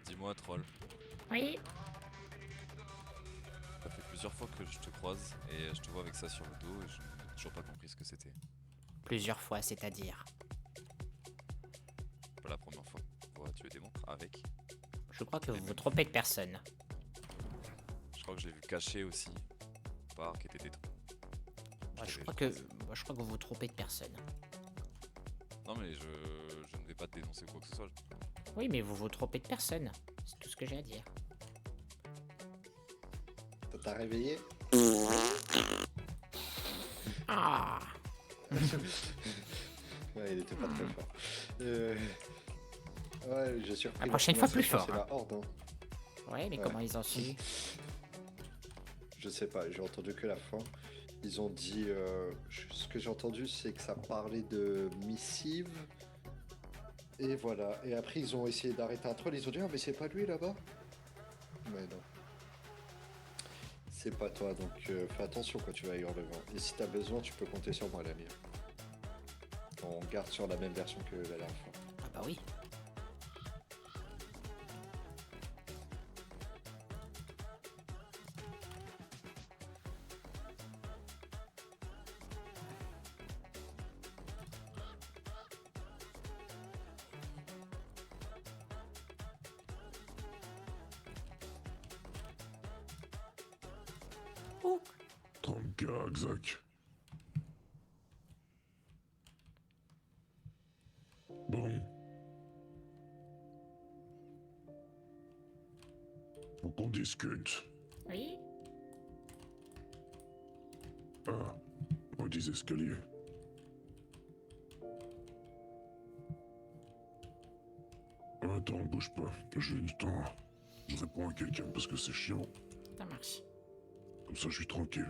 Dis-moi, troll. Oui. Ça fait plusieurs fois que je te croise et je te vois avec ça sur le dos et je n'ai toujours pas compris ce que c'était. Plusieurs fois, c'est-à-dire. Pas la première fois. On va tuer des monstres avec. Je crois que vous vous trompez de personne. Je crois que je l'ai vu caché aussi. Par qui était détruit. Je crois que vous vous trompez de personne. Non mais je ne vais pas te dénoncer ou quoi que ce soit. Oui, mais vous vous trompez de personne. C'est tout ce que j'ai à dire. T'as réveillé? Ah. Ouais, il était pas très fort. Ouais, j'ai surpris. La prochaine fois, plus C'est fort. la horde, hein. Ouais, mais comment ils ont su? Je sais pas, j'ai entendu que la fin. Ils ont dit. Ce que j'ai entendu, c'est que ça parlait de missive. Et voilà. Et après, ils ont essayé d'arrêter un troll. Ils ont dit, ah, mais c'est pas lui là-bas. Mais non. C'est pas toi, donc fais attention quand tu vas à Hurlevent. Et si t'as besoin, tu peux compter sur moi, l'ami. On garde sur la même version que la dernière fois. Ah bah oui. Tranquille, Xac. Bon. Faut qu'on discute. Oui. Ah, maudits escaliers. Attends, bouge pas. J'ai du temps. Je réponds à quelqu'un parce que c'est chiant. Ça marche. Comme ça, je suis tranquille.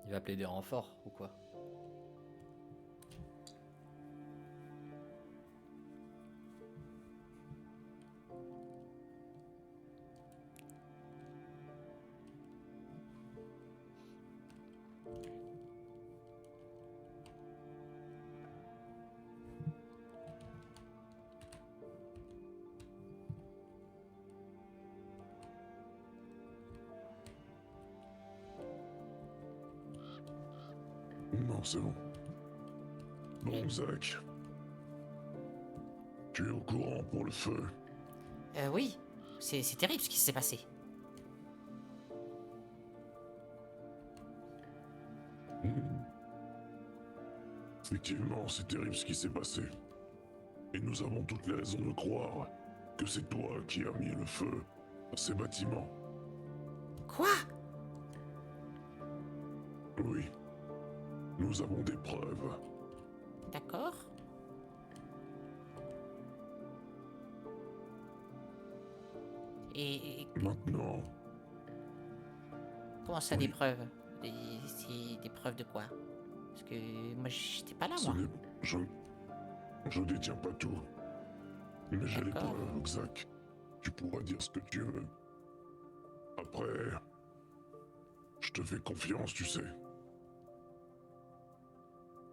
Il va appeler des renforts ou quoi? Non, c'est bon. Bon, Zach. Tu es au courant pour le feu? Oui. C'est terrible ce qui s'est passé. Effectivement, c'est terrible ce qui s'est passé. Et nous avons toutes les raisons de croire que c'est toi qui as mis le feu à ces bâtiments. Quoi? Oui. Nous avons des preuves. D'accord. Et Maintenant, comment ça, des preuves? Des preuves de quoi? Parce que moi, j'étais pas là, moi. je détiens pas tout. Mais j'ai les D'accord. preuves, Zach. Tu pourras dire ce que tu veux. Après, je te fais confiance, tu sais.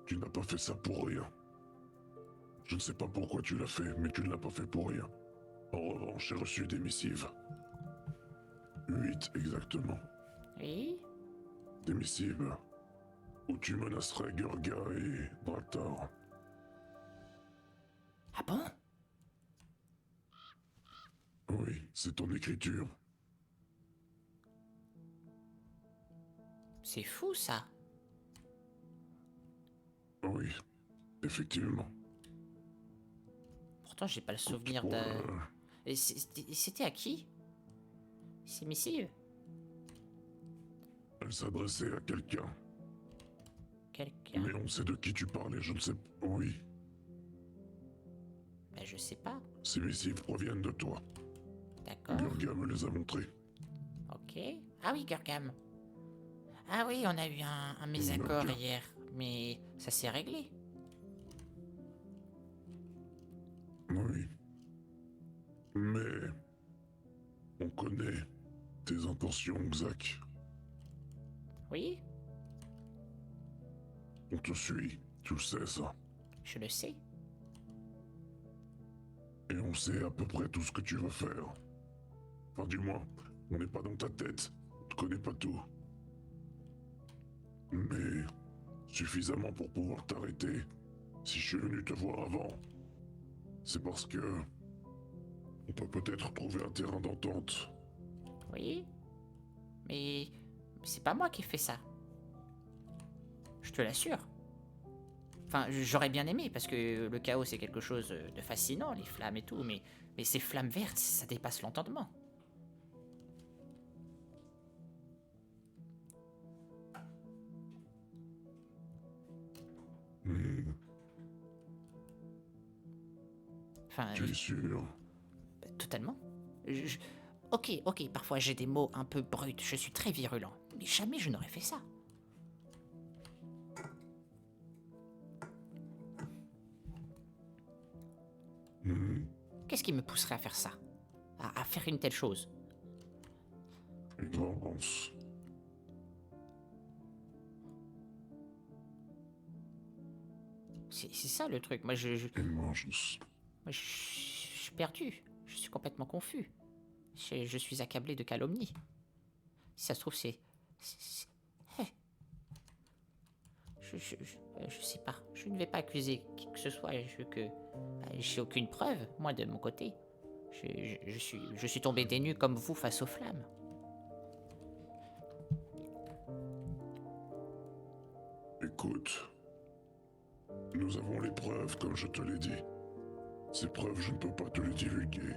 Tu n'as pas fait ça pour rien. Je ne sais pas pourquoi tu l'as fait, mais tu ne l'as pas fait pour rien. En revanche, j'ai reçu des missives. 8 exactement. Oui. Des missives où tu menacerais Gurga et Draktar. Ah bon? Oui, c'est ton écriture. C'est fou ça. Oui, effectivement. Pourtant, j'ai pas le souvenir de. Et c'était à qui? C'est missive? Elle s'adressait à quelqu'un. Quelqu'un? Mais on sait de qui tu parlais, je ne sais pas. Oui, Ben, je sais pas. ces missives proviennent de toi. D'accord. Gurga me les a montrés. Ok. Ah oui, Gurgam. Ah oui, on a eu un mésaccord Gurgam. hier, mais ça s'est réglé. Oui. Mais... on connaît tes intentions, Xak. Oui, On te suit, tu le sais ça. je le sais. Et on sait à peu près tout ce que tu veux faire. Enfin, du moins, on n'est pas dans ta tête. On te connaît pas tout. Mais suffisamment pour pouvoir t'arrêter. Si je suis venu te voir avant, c'est parce que on peut peut-être trouver un terrain d'entente. Oui, mais c'est pas moi qui ai fait ça. Je te l'assure. Enfin, j'aurais bien aimé, parce que le chaos c'est quelque chose de fascinant, les flammes et tout, mais ces flammes vertes, ça dépasse l'entendement. Hmm, Enfin, tu es sûr? totalement. Ok, parfois j'ai des mots un peu bruts, je suis très virulent, mais jamais je n'aurais fait ça. Hmm, Qu'est-ce qui me pousserait à faire ça? À faire une telle chose? une vengeance. C'est ça le truc, moi Une vengeance. moi, je suis perdu, je suis complètement confus. Je suis accablé de calomnie. Si ça se trouve, Eh. Je sais pas, je ne vais pas accuser qui que ce soit, j'ai aucune preuve, moi de mon côté. Je suis tombé des nues comme vous face aux flammes. Écoute, nous avons les preuves comme je te l'ai dit. Ces preuves, je ne peux pas te les divulguer.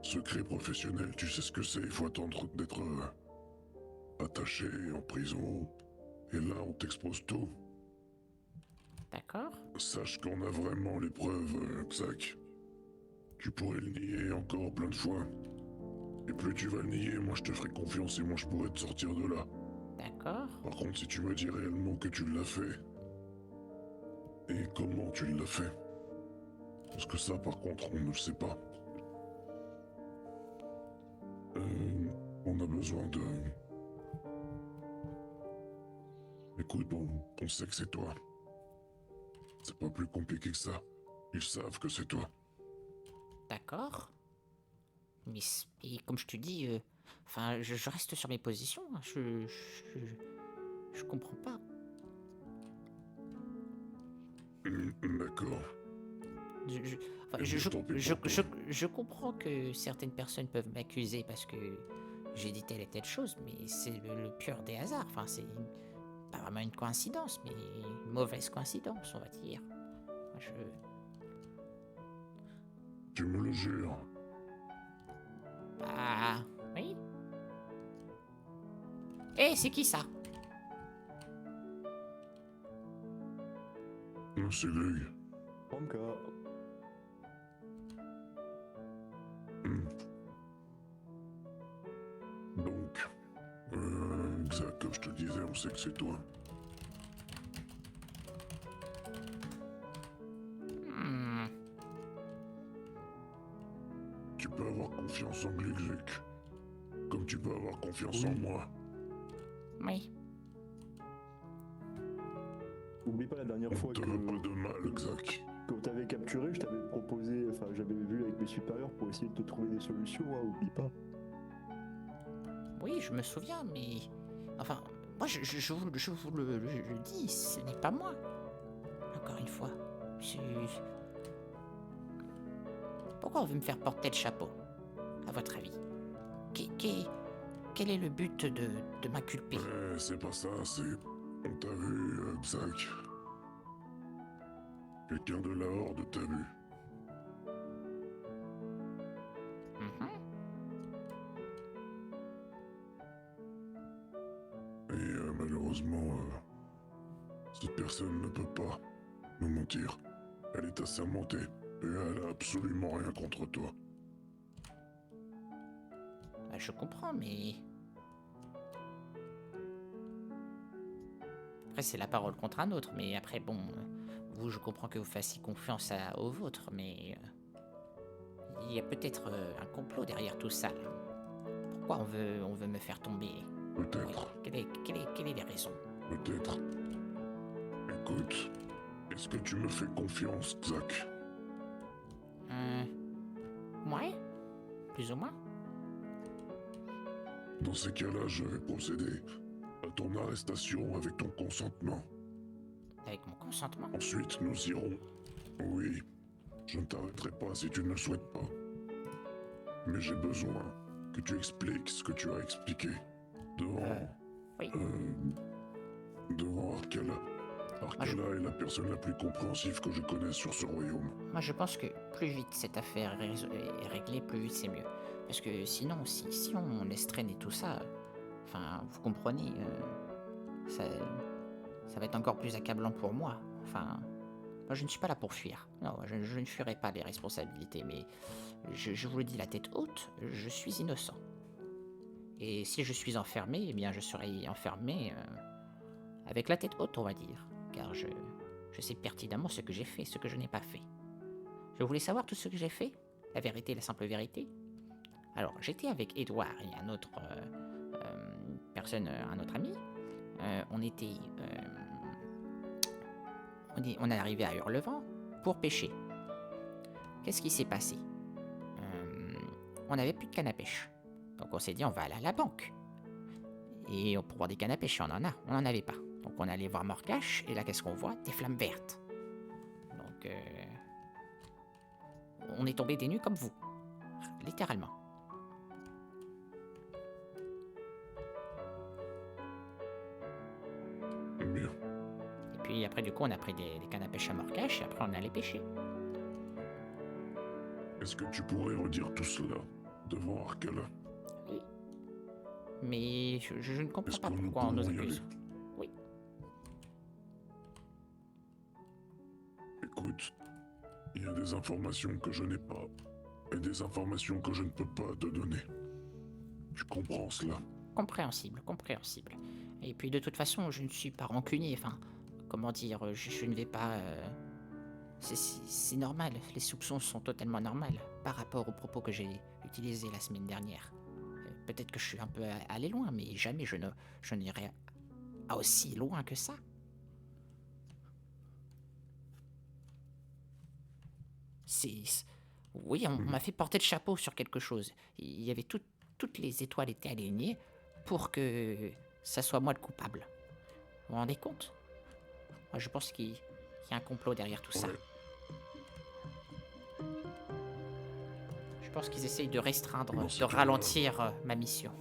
Secret professionnel, tu sais ce que c'est, il faut attendre d'être attaché en prison. Et là, on t'expose tout. D'accord? Sache qu'on a vraiment les preuves, Xak. Tu pourrais le nier encore plein de fois. Et plus tu vas le nier, moi je te ferai confiance et moi je pourrais te sortir de là. D'accord? Par contre, si tu me dis réellement que tu l'as fait, et comment tu l'as fait, parce que ça, par contre, on ne le sait pas. On a besoin de... Écoute, on sait que c'est toi. C'est pas plus compliqué que ça. Ils savent que c'est toi. D'accord? Mais et comme je te dis, enfin, je reste sur mes positions, hein, je comprends pas. D'accord. Enfin, je comprends que certaines personnes peuvent m'accuser parce que j'ai dit telle et telle chose, mais c'est le pur des hasards. Enfin, c'est pas vraiment une coïncidence, mais une mauvaise coïncidence, on va dire. Moi, Tu me le jures. Bah, oui. Eh, c'est qui ça? C'est lui. Anka. Donc, Xak, comme je te disais, on sait que c'est toi. Tu peux avoir confiance en Gluxuk, comme tu peux avoir confiance en moi. Oui. Oublie pas la dernière fois te que... veut pas de mal, Xak. Quand t'avais capturé, je t'avais proposé, enfin j'avais vu avec mes supérieurs pour essayer de te trouver des solutions, hein, oublie pas. Oui, je me souviens, mais... Enfin, Moi, je vous le dis, ce n'est pas moi. Encore une fois. Pourquoi on veut me faire porter le chapeau, à votre avis? Quel est le but de m'inculper? C'est pas ça, c'est... On t'a vu, Xac. Quelqu'un de la Horde t'a vu. Et malheureusement, cette personne ne peut pas nous mentir. Elle est assermentée et elle a absolument rien contre toi. Bah, je comprends, mais... Après, c'est la parole contre un autre, mais après, bon... Vous, je comprends que vous fassiez confiance au vôtre, mais... il y a peut-être un complot derrière tout ça, là. Pourquoi on veut me faire tomber? Peut-être. Quelle est les raisons? Peut-être. Écoute, est-ce que tu me fais confiance, Zach? Ouais, plus ou moins. Dans ces cas-là, je vais procéder à ton arrestation avec ton consentement. Avec mon consentement? Ensuite, nous irons... Oui, je ne t'arrêterai pas si tu ne le souhaites pas. Mais j'ai besoin que tu expliques ce que tu as expliqué devant... Oui. Devant Arkala. Arkala est la personne la plus compréhensive que je connaisse sur ce royaume. Moi, je pense que plus vite cette affaire est réglée, plus vite c'est mieux. Parce que sinon, si on laisse traîner tout ça... Enfin, vous comprenez... ça va être encore plus accablant pour moi. Enfin, moi je ne suis pas là pour fuir. Non, je ne fuirai pas les responsabilités, mais je vous le dis la tête haute, je suis innocent. Et si je suis enfermé, eh bien je serai enfermé avec la tête haute, on va dire. Car je sais pertinemment ce que j'ai fait, ce que je n'ai pas fait. Je voulais savoir tout ce que j'ai fait, la vérité, la simple vérité. Alors, j'étais avec Edouard et un autre un autre ami. On est arrivé à Hurlevent pour pêcher. Qu'est-ce qui s'est passé? On n'avait plus de canne à pêche. Donc on s'est dit on va aller à la banque. Et pour voir des cannes à pêche, on n'en avait pas. Donc on allait voir Morcache, et là qu'est-ce qu'on voit? Des flammes vertes. Donc on est tombé des nues comme vous. Littéralement. Bien. Et puis après du coup on a pris des cannes à pêche à Morcache, et après on allait pêcher. Est-ce que tu pourrais redire tout cela devant Arkala? Oui. Mais je ne comprends pas pourquoi on nous accuse. Oui. Écoute, il y a des informations que je n'ai pas, et des informations que je ne peux pas te donner. Tu comprends cela? Compréhensible, compréhensible. Et puis de toute façon, je ne suis pas rancunier, enfin, comment dire, je ne vais pas... C'est normal, les soupçons sont totalement normaux par rapport aux propos que j'ai utilisés la semaine dernière. Peut-être que je suis un peu allé loin, mais jamais je n'irai aussi loin que ça. Oui, on m'a fait porter le chapeau sur quelque chose. Il y avait toutes les étoiles étaient alignées pour que ça soit moi le coupable. Vous vous rendez compte? Moi, je pense qu'il y a un complot derrière tout ça. Je pense qu'ils essayent de restreindre, de ralentir ma mission.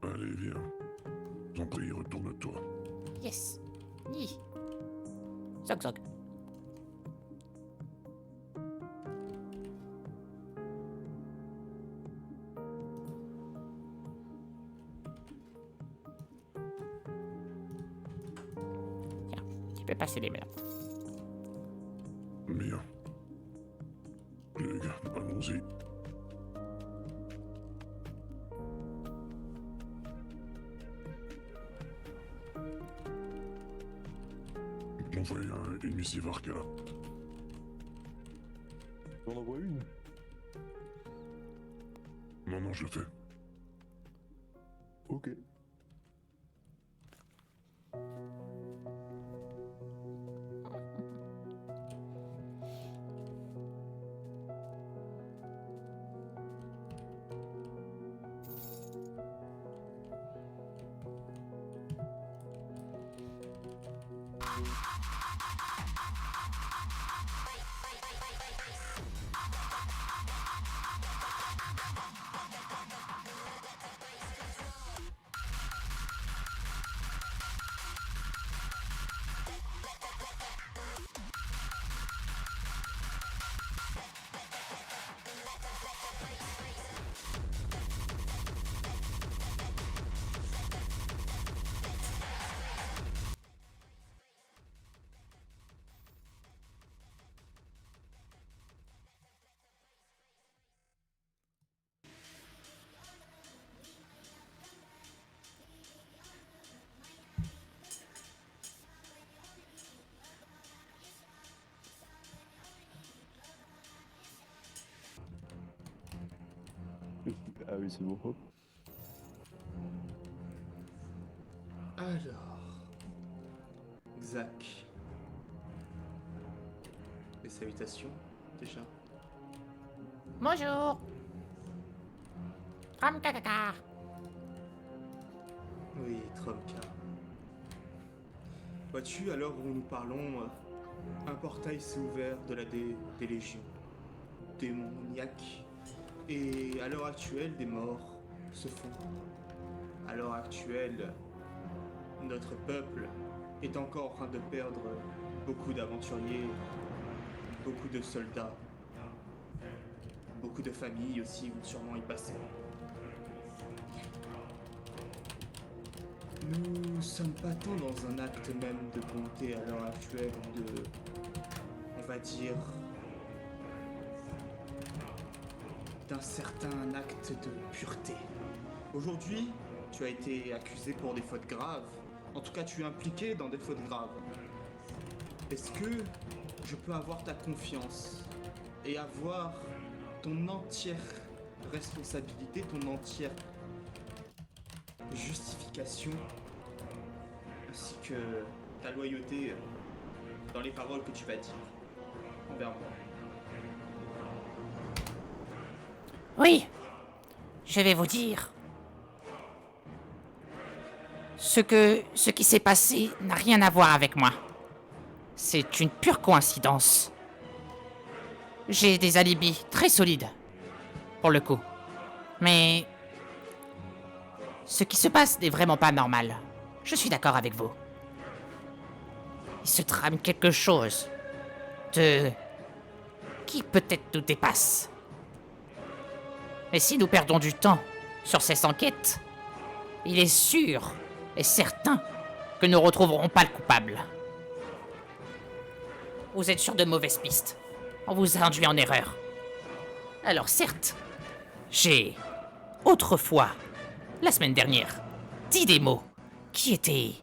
Allez, viens. T'en prie, retourne-toi. Yes. Ni. Zog zog. Tiens, tu peux passer les mains. Bien. Les gars, allons-y. Envoyez une missive Arkala. On envoie une? Non, je le fais. Ok. Ah oui, c'est bon. Hop. Alors... Xac. Les salutations, déjà. Bonjour. Tramkakaka. Oui, Tromka. Vois-tu, à l'heure où nous parlons, un portail s'est ouvert de la des légions démoniaques. Et à l'heure actuelle, des morts se font. À l'heure actuelle, notre peuple est encore en train de perdre beaucoup d'aventuriers, beaucoup de soldats. Beaucoup de familles aussi vont sûrement y passer. Nous sommes pas tant dans un acte même de bonté à l'heure actuelle, de, on va dire, d'un certain acte de pureté. Aujourd'hui, tu as été accusé pour des fautes graves. En tout cas, tu es impliqué dans des fautes graves. Est-ce que je peux avoir ta confiance et avoir ton entière responsabilité, ton entière justification, ainsi que ta loyauté dans les paroles que tu vas dire envers moi? Oui, je vais vous dire. Ce qui s'est passé n'a rien à voir avec moi. C'est une pure coïncidence. J'ai des alibis très solides, pour le coup. Mais ce qui se passe n'est vraiment pas normal. Je suis d'accord avec vous. Il se trame quelque chose de... qui peut-être nous dépasse. Et si nous perdons du temps sur ces enquêtes, il est sûr et certain que nous ne retrouverons pas le coupable. Vous êtes sur de mauvaises pistes. On vous a induit en erreur. Alors certes, j'ai, autrefois, la semaine dernière, dit des mots qui étaient,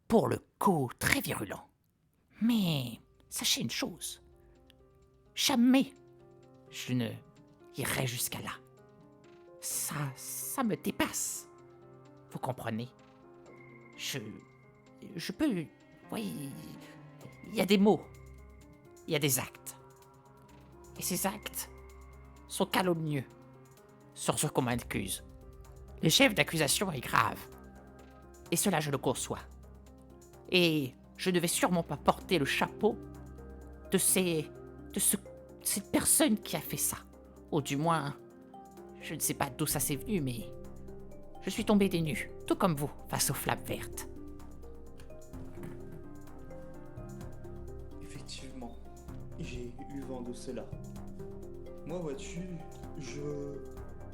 pour le coup, très virulents. Mais sachez une chose. Jamais je ne irai jusqu'à là. Ça me dépasse. Vous comprenez? Je peux... Oui, il y a des mots. Il y a des actes. Et ces actes sont calomnieux sur ce qu'on m'accuse. Le chef d'accusation est grave. Et cela, je le conçois. Et je ne vais sûrement pas porter le chapeau de cette personne qui a fait ça. Ou du moins, je ne sais pas d'où ça s'est venu, mais je suis tombé des nues, tout comme vous, face aux flammes vertes. Effectivement, j'ai eu vent de cela. Moi, vois-tu, je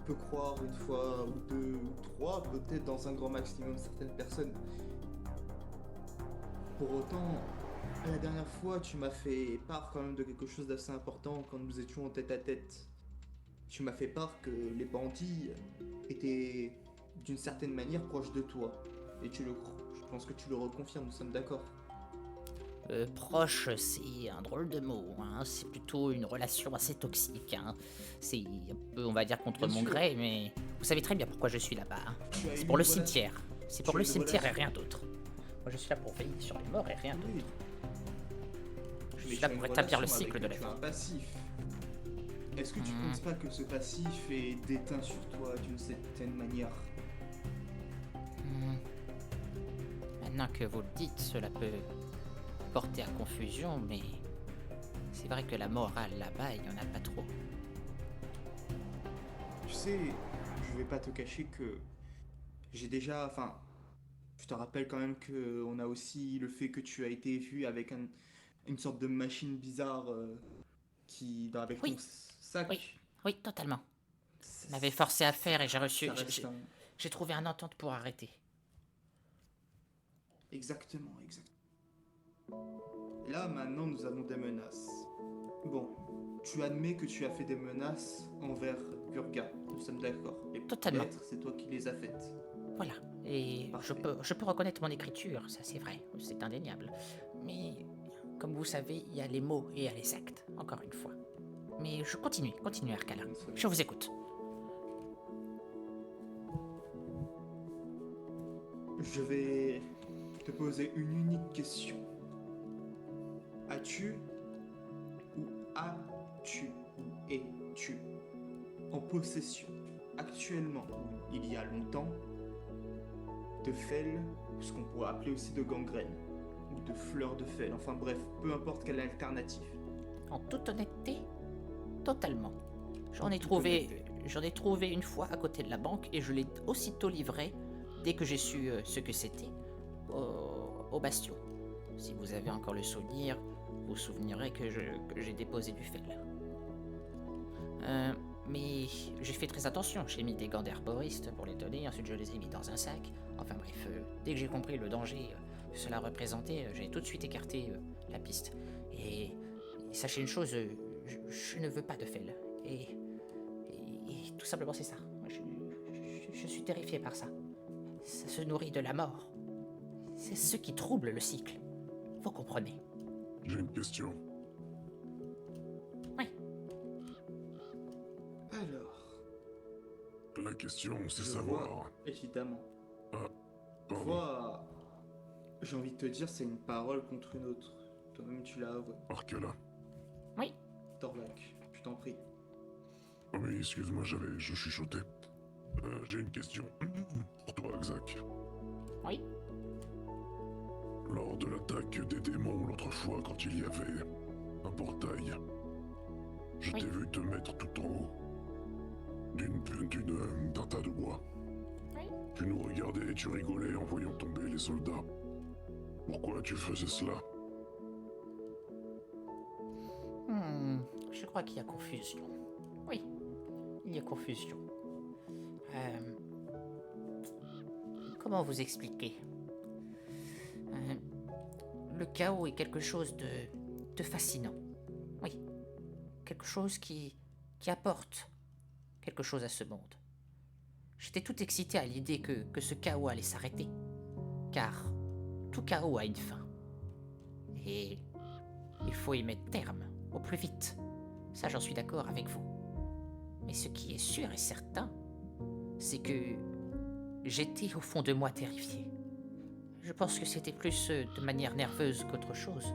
peux croire une fois ou deux ou trois, peut-être dans un grand maximum certaines personnes. Pour autant, la dernière fois, tu m'as fait part quand même de quelque chose d'assez important quand nous étions en tête à tête. Tu m'as fait part que les bandits étaient d'une certaine manière proches de toi. Et je pense que tu le reconfirmes, nous sommes d'accord. Proche, c'est un drôle de mot, hein. C'est plutôt une relation assez toxique, hein. C'est un peu, on va dire, contre Bien mon sûr. gré, mais vous savez très bien pourquoi je suis là-bas, hein. Tu as C'est une pour le relation- cimetière. C'est tu pour as le une cimetière et relation- rien d'autre. Moi, je suis là pour veiller sur les morts et rien d'autre. Je Mais suis tu là as une pour établir le relation cycle avec de la tu as vie. un passif. Est-ce que tu Mhm. penses pas que ce passif est déteint sur toi d'une certaine manière? Maintenant que vous le dites, cela peut porter à confusion, mais c'est vrai que la morale là-bas, il n'y en a pas trop. Tu sais, je vais pas te cacher que j'ai déjà, enfin, je te rappelle quand même que on a aussi le fait que tu as été vu avec une sorte de machine bizarre avec Oui. ton sac. Oui, totalement. Il m'avait forcé à faire et j'ai reçu... Ça reste J'ai trouvé un entente pour arrêter. Exactement, Là, maintenant, nous avons des menaces. Bon, tu admets que tu as fait des menaces envers Burga, nous sommes d'accord. Et Totalement. peut-être c'est toi qui les as faites. Voilà. Et je peux reconnaître mon écriture, ça c'est vrai, c'est indéniable. Mais, comme vous savez, il y a les mots et il y a les actes, encore une fois. Mais je continue, Arkala. Je vous écoute. Je vais te poser une unique question. As-tu ou es-tu en possession actuellement ou il y a longtemps de fel, ce qu'on pourrait appeler aussi de gangrène ou de fleurs de fel, enfin bref, peu importe quelle alternative. En toute honnêteté, totalement. J'en ai trouvé une fois à côté de la banque et je l'ai aussitôt livré dès que j'ai su ce que c'était au bastion. Si vous avez encore le souvenir, vous vous souvenirez que j'ai déposé du fel. Mais j'ai fait très attention, j'ai mis des gants d'herboriste pour les donner, ensuite je les ai mis dans un sac. Enfin bref, dès que j'ai compris le danger que cela représentait, j'ai tout de suite écarté la piste. Et sachez une chose, je ne veux pas de fel. Et tout simplement c'est ça. Je suis terrifié par ça. Ça se nourrit de la mort. C'est ce qui trouble le cycle. Vous comprenez? J'ai une question. Oui. Alors, La question, c'est je savoir. vois, évidemment. Pardon. Vois, j'ai envie de te dire, c'est une parole contre une autre. Toi-même, tu l'as avoué. Arkela. Oui. Torlac, je t'en prie. Oh oui, excuse-moi, je chuchotais. J'ai une question. Pour toi, Xac. Oui. Lors de l'attaque des démons l'autre fois, quand il y avait un portail, je t'ai vu te mettre tout en haut d'un tas de bois. Oui. Tu nous regardais et tu rigolais en voyant tomber les soldats. Pourquoi tu faisais cela? Je crois qu'il y a confusion. Oui, il y a confusion. Comment vous expliquer? Le chaos est quelque chose de fascinant. Oui. Quelque chose qui apporte quelque chose à ce monde. J'étais tout excité à l'idée que ce chaos allait s'arrêter. Car tout chaos a une fin. Et il faut y mettre terme au plus vite. Ça, j'en suis d'accord avec vous. Mais ce qui est sûr et certain, c'est que j'étais au fond de moi terrifié. Je pense que c'était plus de manière nerveuse qu'autre chose.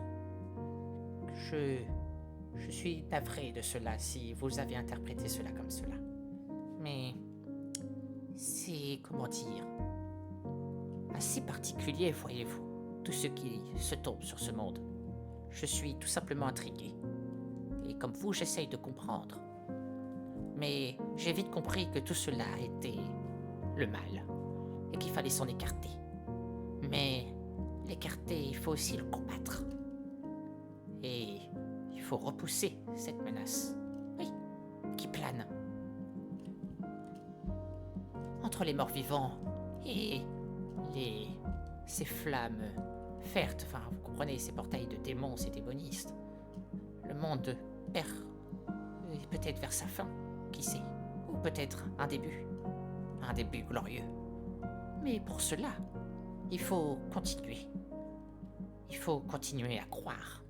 Je suis navré de cela si vous avez interprété cela comme cela. Mais c'est, comment dire, assez particulier, voyez-vous, tout ce qui se tombe sur ce monde. Je suis tout simplement intrigué. Et comme vous, j'essaye de comprendre. Mais j'ai vite compris que tout cela était le mal et qu'il fallait s'en écarter. Mais l'écarter, il faut aussi le combattre. Et il faut repousser cette menace, oui, qui plane. Entre les morts-vivants et ces flammes vertes, enfin, vous comprenez, ces portails de démons, ces démonistes. Le monde perd peut-être vers sa fin, qui sait, ou peut-être un début glorieux. Mais pour cela, il faut continuer. Il faut continuer à croire,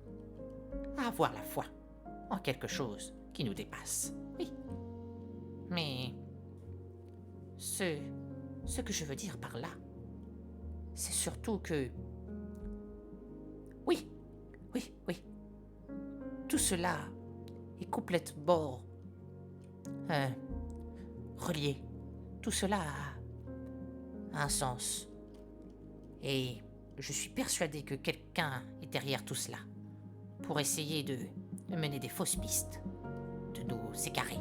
à avoir la foi en quelque chose qui nous dépasse. Oui. Mais ce que je veux dire par là, c'est surtout que... Oui. Tout cela est complètement relié. Tout cela a un sens. Et je suis persuadé que quelqu'un est derrière tout cela, pour essayer de mener des fausses pistes, de nous égarer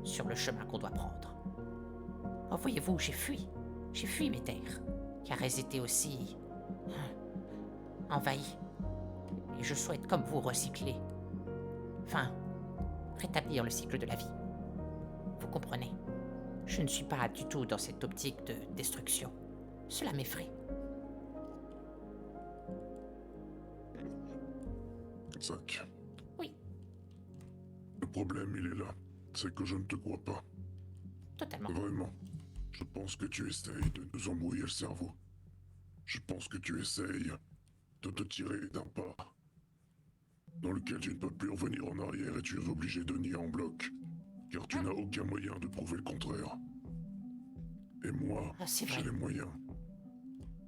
sur le chemin qu'on doit prendre. Oh, voyez-vous, j'ai fui mes terres, car elles étaient aussi envahies. Et je souhaite, comme vous, recycler. Enfin, rétablir le cycle de la vie. Vous comprenez? Je ne suis pas du tout dans cette optique de destruction. Cela m'effraie. Zach. Oui. Le problème, il est là. C'est que je ne te crois pas. Totalement. Vraiment. Je pense que tu essayes de nous embrouiller le cerveau. Je pense que tu essayes de te tirer d'un pas dans lequel tu ne peux plus revenir en arrière et tu es obligé de nier en bloc, car tu n'as aucun moyen de prouver le contraire. Et moi, c'est j'ai vrai. les moyens.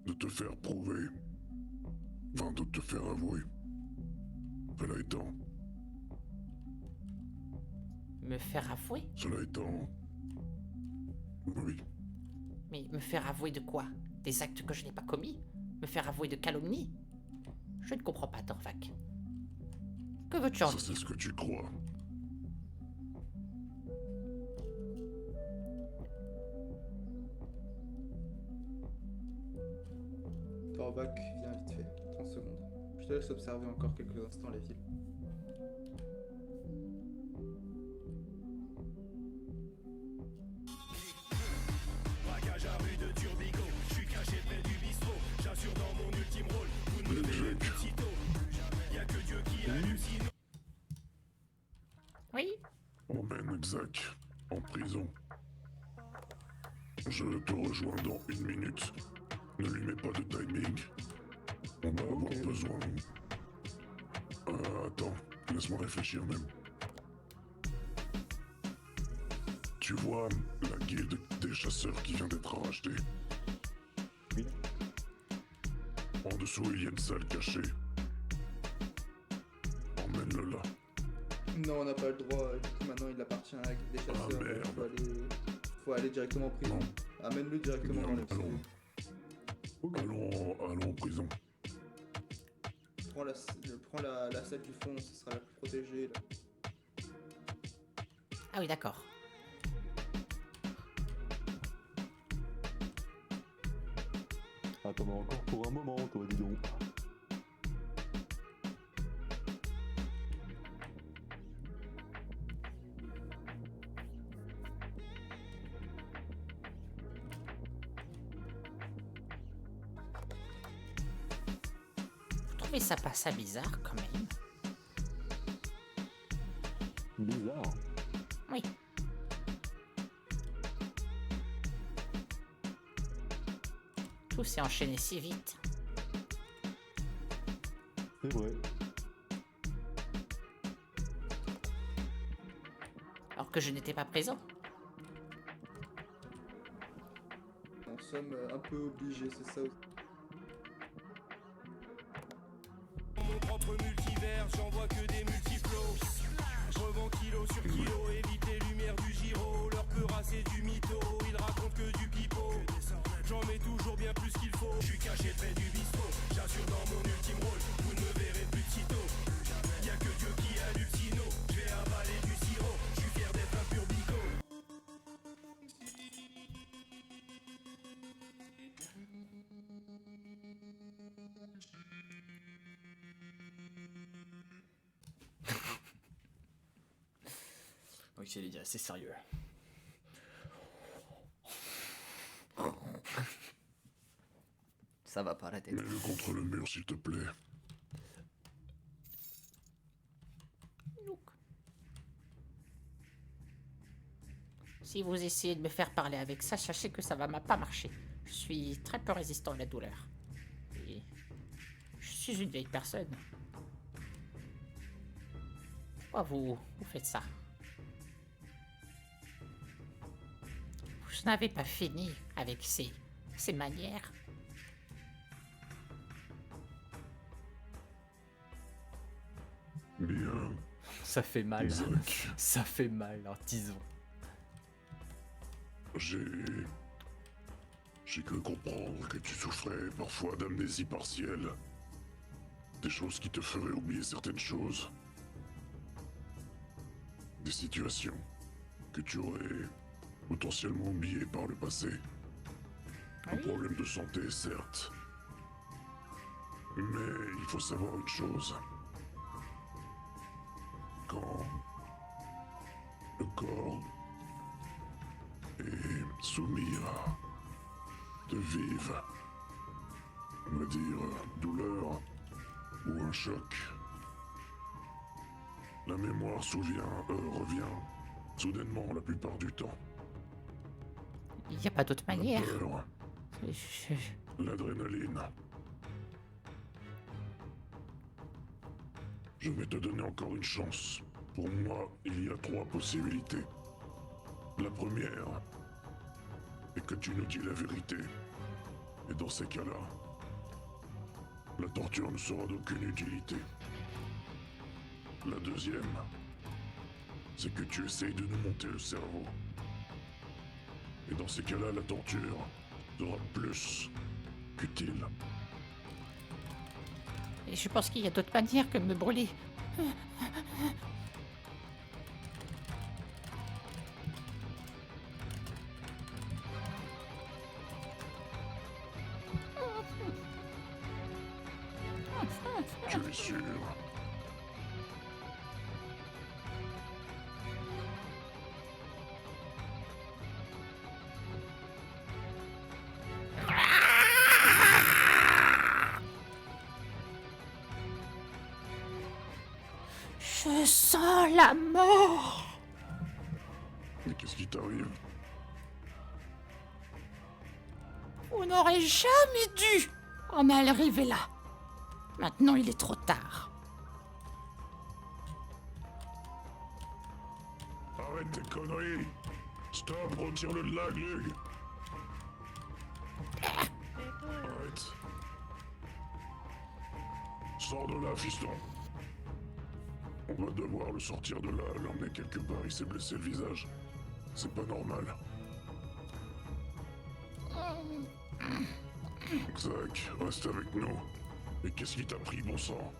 de te faire prouver. Enfin, de te faire avouer. Cela étant, Me faire avouer? cela étant... Oui, Mais me faire avouer de quoi? Des actes que je n'ai pas commis? Me faire avouer de calomnie? Je ne comprends pas, Torvac. Que veux-tu en ça dire? c'est ce que tu crois. Torbac, viens vite fait, 30 secondes. Je te laisse observer encore quelques instants les villes. Braquage à rue de Turbigo, je suis caché près du bistrot. J'assure dans mon ultime rôle, vous ne me verrez plus de sitôt. Y'a que Dieu qui hallucine. Oui? Emmène Xac en prison. Je te rejoins dans 1 minute. Ne lui mets pas de timing. On va avoir besoin... attends, laisse-moi réfléchir même. Tu vois la guilde des chasseurs qui vient d'être rachetée? Oui. En dessous, il y a une salle cachée. Emmène-le là. Non, on n'a pas le droit, maintenant il appartient à la guilde des chasseurs. merde. Faut aller directement en prison. Amène-le directement dans le Allons. Allons en prison. Prends la salle du fond, ce sera la plus protégée. Là. Ah oui, d'accord. Attends encore pour un moment, toi, dis donc. Vous trouvez ça pas ça bizarre, quand même? Bizarre. Oui. Tout s'est enchaîné si vite. C'est vrai. Alors que je n'étais pas présent. En somme, un peu obligé, c'est ça aussi. Mon propre multivers, j'en vois que des multiplos. Je revends kilo sur kilo, évite les lumières du gyro. Leur peur c'est du mytho, ils racontent que du pipeau. J'en mets toujours bien plus qu'il faut. Je suis caché près du bistrot, j'assure dans mon ultime rôle. Vous ne me verrez plus de sitôt. Y'a que Dieu qui hallucine. Je vais avaler du sirop, je suis fier d'être un pur bico. Oui, j'allais dire, c'est sérieux. Ça va pas la tête. Mets-le contre le mur, s'il te plaît. Si vous essayez de me faire parler avec ça, sachez que ça va pas marcher. Je suis très peu résistant à la douleur. Et je suis une vieille personne. Pourquoi vous faites ça? Vous n'avez pas fini avec ces manières. Bien. Ça fait mal. Isaac. Ça fait mal, artisan. J'ai cru comprendre que tu souffrais parfois d'amnésie partielle. Des choses qui te feraient oublier certaines choses. Des situations que tu aurais potentiellement oubliées par le passé. Un problème de santé, certes. Mais il faut savoir une chose. Quand le corps est soumis à de vives, on va dire, douleur ou un choc, la mémoire revient soudainement la plupart du temps. Il n'y a pas d'autre manière. La peur, l'adrénaline. Je vais te donner encore une chance. Pour moi, il y a 3 possibilités. La première est que tu nous dis la vérité. Et dans ces cas-là, la torture ne sera d'aucune utilité. La deuxième, c'est que tu essayes de nous monter le cerveau. Et dans ces cas-là, la torture sera plus qu'utile. Et je pense qu'il y a d'autres manières que de me brûler. Tu es sûr? Je sens la mort. Mais qu'est-ce qui t'arrive? On n'aurait jamais dû en arriver là. Maintenant, il est trop tard. Arrête tes conneries! Stop, retire-le de là, Glug! Arrête. Sors de là, fiston. On va devoir le sortir de là, l'emmener quelque part, il s'est blessé le visage. C'est pas normal. Zach, reste avec nous. Et qu'est-ce qui t'a pris, bon sang?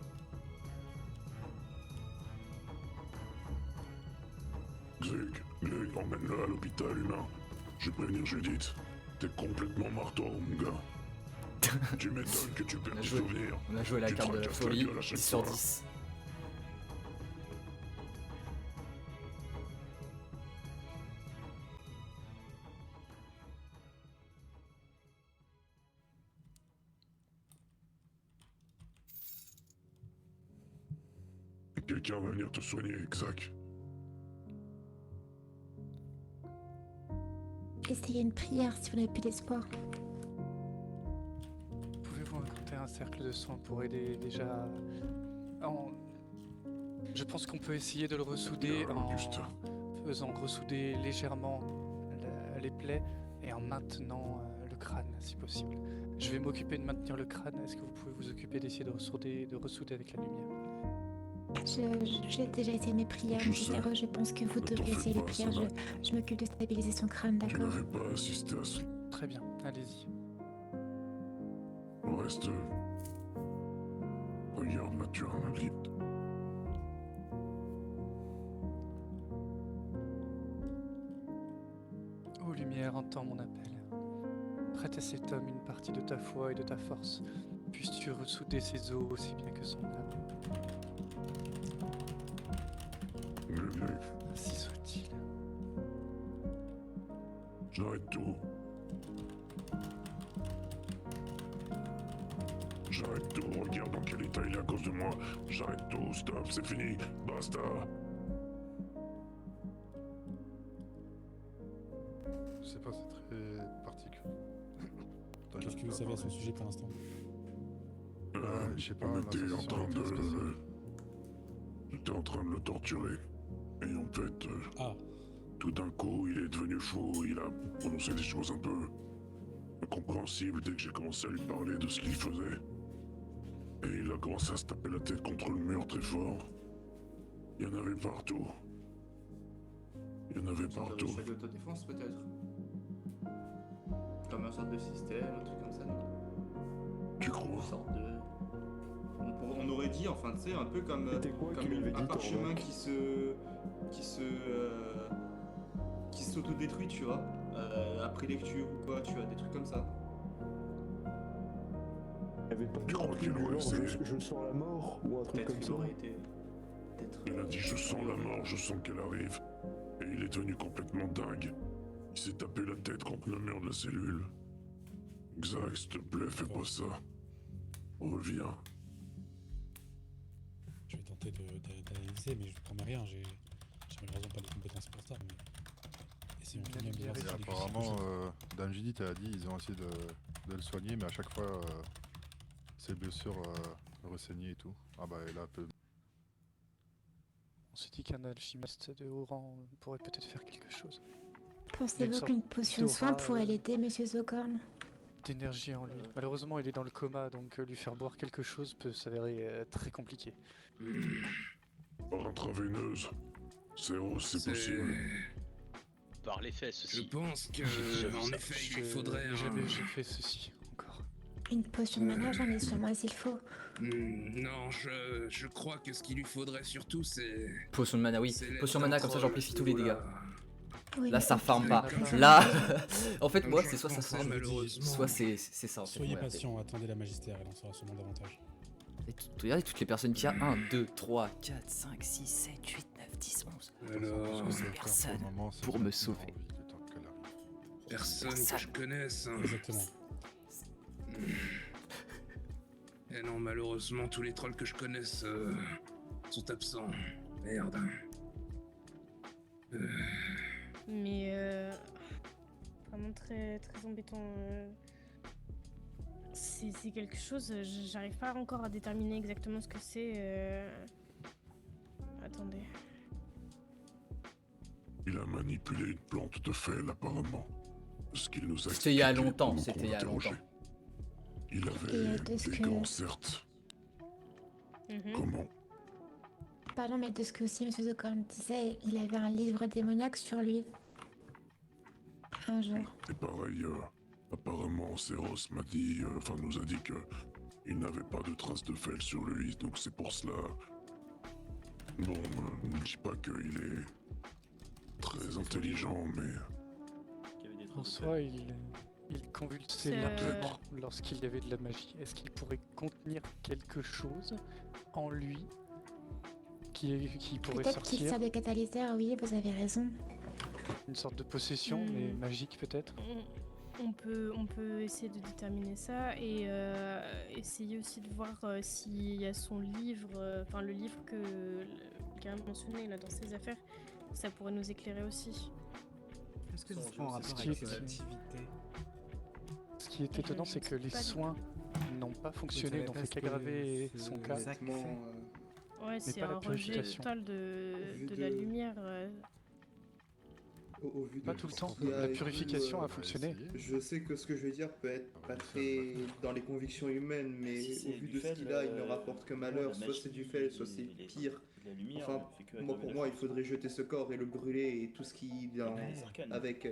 Glug, emmène-le à l'hôpital humain. Je vais prévenir Judith. T'es complètement marteau, mon gars. Tu m'étonnes que tu perds tes souvenirs. On a joué la Tu te carte de la fracasses folie, gueule à chaque 10 sur fois. 10. Quelqu'un va venir te soigner, Zach. Essayez une prière si vous n'avez plus d'espoir. Pouvez-vous raconter un cercle de soins pour aider déjà Je pense qu'on peut essayer de le ressouder en faisant ressouder légèrement les plaies et en maintenant le crâne si possible. Je vais m'occuper de maintenir le crâne. Est-ce que vous pouvez vous occuper d'essayer de ressouder avec la lumière? J'ai déjà essayé mes prières, monsieur Serreux. Je pense que vous devriez essayer les prières. Je m'occupe de stabiliser son crâne, Tu d'accord? n'avais pas assisté à ce... Très bien, allez-y. Reste... Regarde-moi, tu as un livre. Ô lumière, entends mon appel. Prête à cet homme une partie de ta foi et de ta force. Puisses-tu ressouder ses os aussi bien que son âme. Ainsi soit-il. J'arrête tout. J'arrête tout. Regarde dans quel état il est à cause de moi. J'arrête tout. Stop, c'est fini. Basta. Je sais pas, c'est très particulier. Qu'est-ce que vous savez à ce sujet pour l'instant? Je sais pas, mais t'es en train de... J'étais en train de le torturer. Et en fait, tout d'un coup, il est devenu fou, il a prononcé des choses un peu incompréhensibles dès que j'ai commencé à lui parler de ce qu'il faisait. Et il a commencé à se taper la tête contre le mur très fort. Il y en avait partout. Il y en avait partout. Chef d'autodéfense peut-être. Comme un sorte de système, un truc comme ça, non? Tu crois? Une sorte de... On aurait dit, enfin, tu sais, un peu comme, un parchemin qui s'autodétruit, tu vois, après lecture ou quoi, tu vois, des trucs comme ça. Il avait pas dit un truc du genre, je sens la mort ou un truc comme ça. Il a dit je sens la mort, je sens qu'elle arrive. Et il est devenu complètement dingue. Il s'est tapé la tête contre le mur de la cellule. Xac, s'il te plaît, fais pas ça. Reviens. Je vais tenter d'analyser, mais je ne promets rien. J'ai malheureusement pas les compétences pour ça. Mais essayons tout de même de voir si Et c'est quelque chose apparemment, qui Dan Judith a dit ils ont essayé de le soigner, mais à chaque fois, ses blessures ressaignées et tout. Ah bah, et là, peu. On s'est dit qu'un alchimiste de haut rang pourrait peut-être faire quelque chose. Pensez-vous qu'une potion de soin pourrait l'aider, monsieur Zogorn? d'énergie en lui. Malheureusement, il est dans le coma, donc lui faire boire quelque chose peut s'avérer très compliqué. Par intraveineuse. C'est possible. Par les fesses aussi. Je pense que, en effet, il faudrait J'ai jamais fait ceci encore. Une potion de mana, j'en ai sur moi s'il faut. Non, je crois que ce qu'il lui faudrait surtout, c'est... Potion de mana, oui. c'est Potion de mana, comme ça j'amplifie tous les dégâts. Oui, Là mais ça ok, farm pas. d'accord. Là, en fait moi Je c'est soit ça pense farm, malheureusement. soit c'est ça en fait. Soyez ouais. patient, attendez la magistère, elle en saura sûrement davantage. Et regardez toutes les personnes qu'il y a. 1, 2, 3, 4, 5, 6, 7, 8, 9, 10, 11. Alors, 11 personnes pour me sauver. Personne que je connaisse. Hein. Exactement. Et non, malheureusement, tous les trolls que je connaisse sont absents. Merde. Mais vraiment très très embêtant. C'est quelque chose, j'arrive pas encore à déterminer exactement ce que c'est. Attendez. Il a manipulé une plante de fel apparemment. Ce qu'il nous a C'était il y a expliqué longtemps, pendant c'était qu'on il y a l'interrogeait. longtemps. Il avait des gants, certes. Comment? Pardon, mais de ce que aussi M. Zocorn disait, il avait un livre démoniaque sur lui. Un jour. Et pareil, apparemment, Céros m'a dit, enfin nous a dit que il n'avait pas de traces de fel sur lui, donc c'est pour cela. Bon, ne dis pas qu'il est très intelligent, mais En soi, il convulsait lentement lorsqu'il y avait de la magie. Est-ce qu'il pourrait contenir quelque chose en lui qui pourrait Peut-être qu'il sortir? sert de catalyseur, oui, vous avez raison. Une sorte de possession, mais magique peut-être? On peut essayer de déterminer ça et essayer aussi de voir s'il y a son livre, enfin le livre que le gars a mentionné là dans ses affaires, ça pourrait nous éclairer aussi. Est-ce que ce serait en rapport Ce qui avec est- ses activités? Ce qui est étonnant, c'est que les pas du soins n'ont pas fonctionné, n'ont fait qu'aggraver son cas. Ouais, mais c'est pas la un rejet purification. total Vu de la de- lumière. Au vu Pas de tout le ce temps. qu'il y La et purification a fonctionné. Je sais que ce que je vais dire peut être pas très dans les convictions humaines, mais Si au c'est vu du de ce fel, qu'il a, il ne rapporte que malheur. la Soit magie, c'est du fel, soit c'est pire. la lumière, Enfin, fait que moi aggraver pour la moi, il chose. faudrait jeter ce corps et le brûler et tout ce qui est dans... Les arcanes. avec.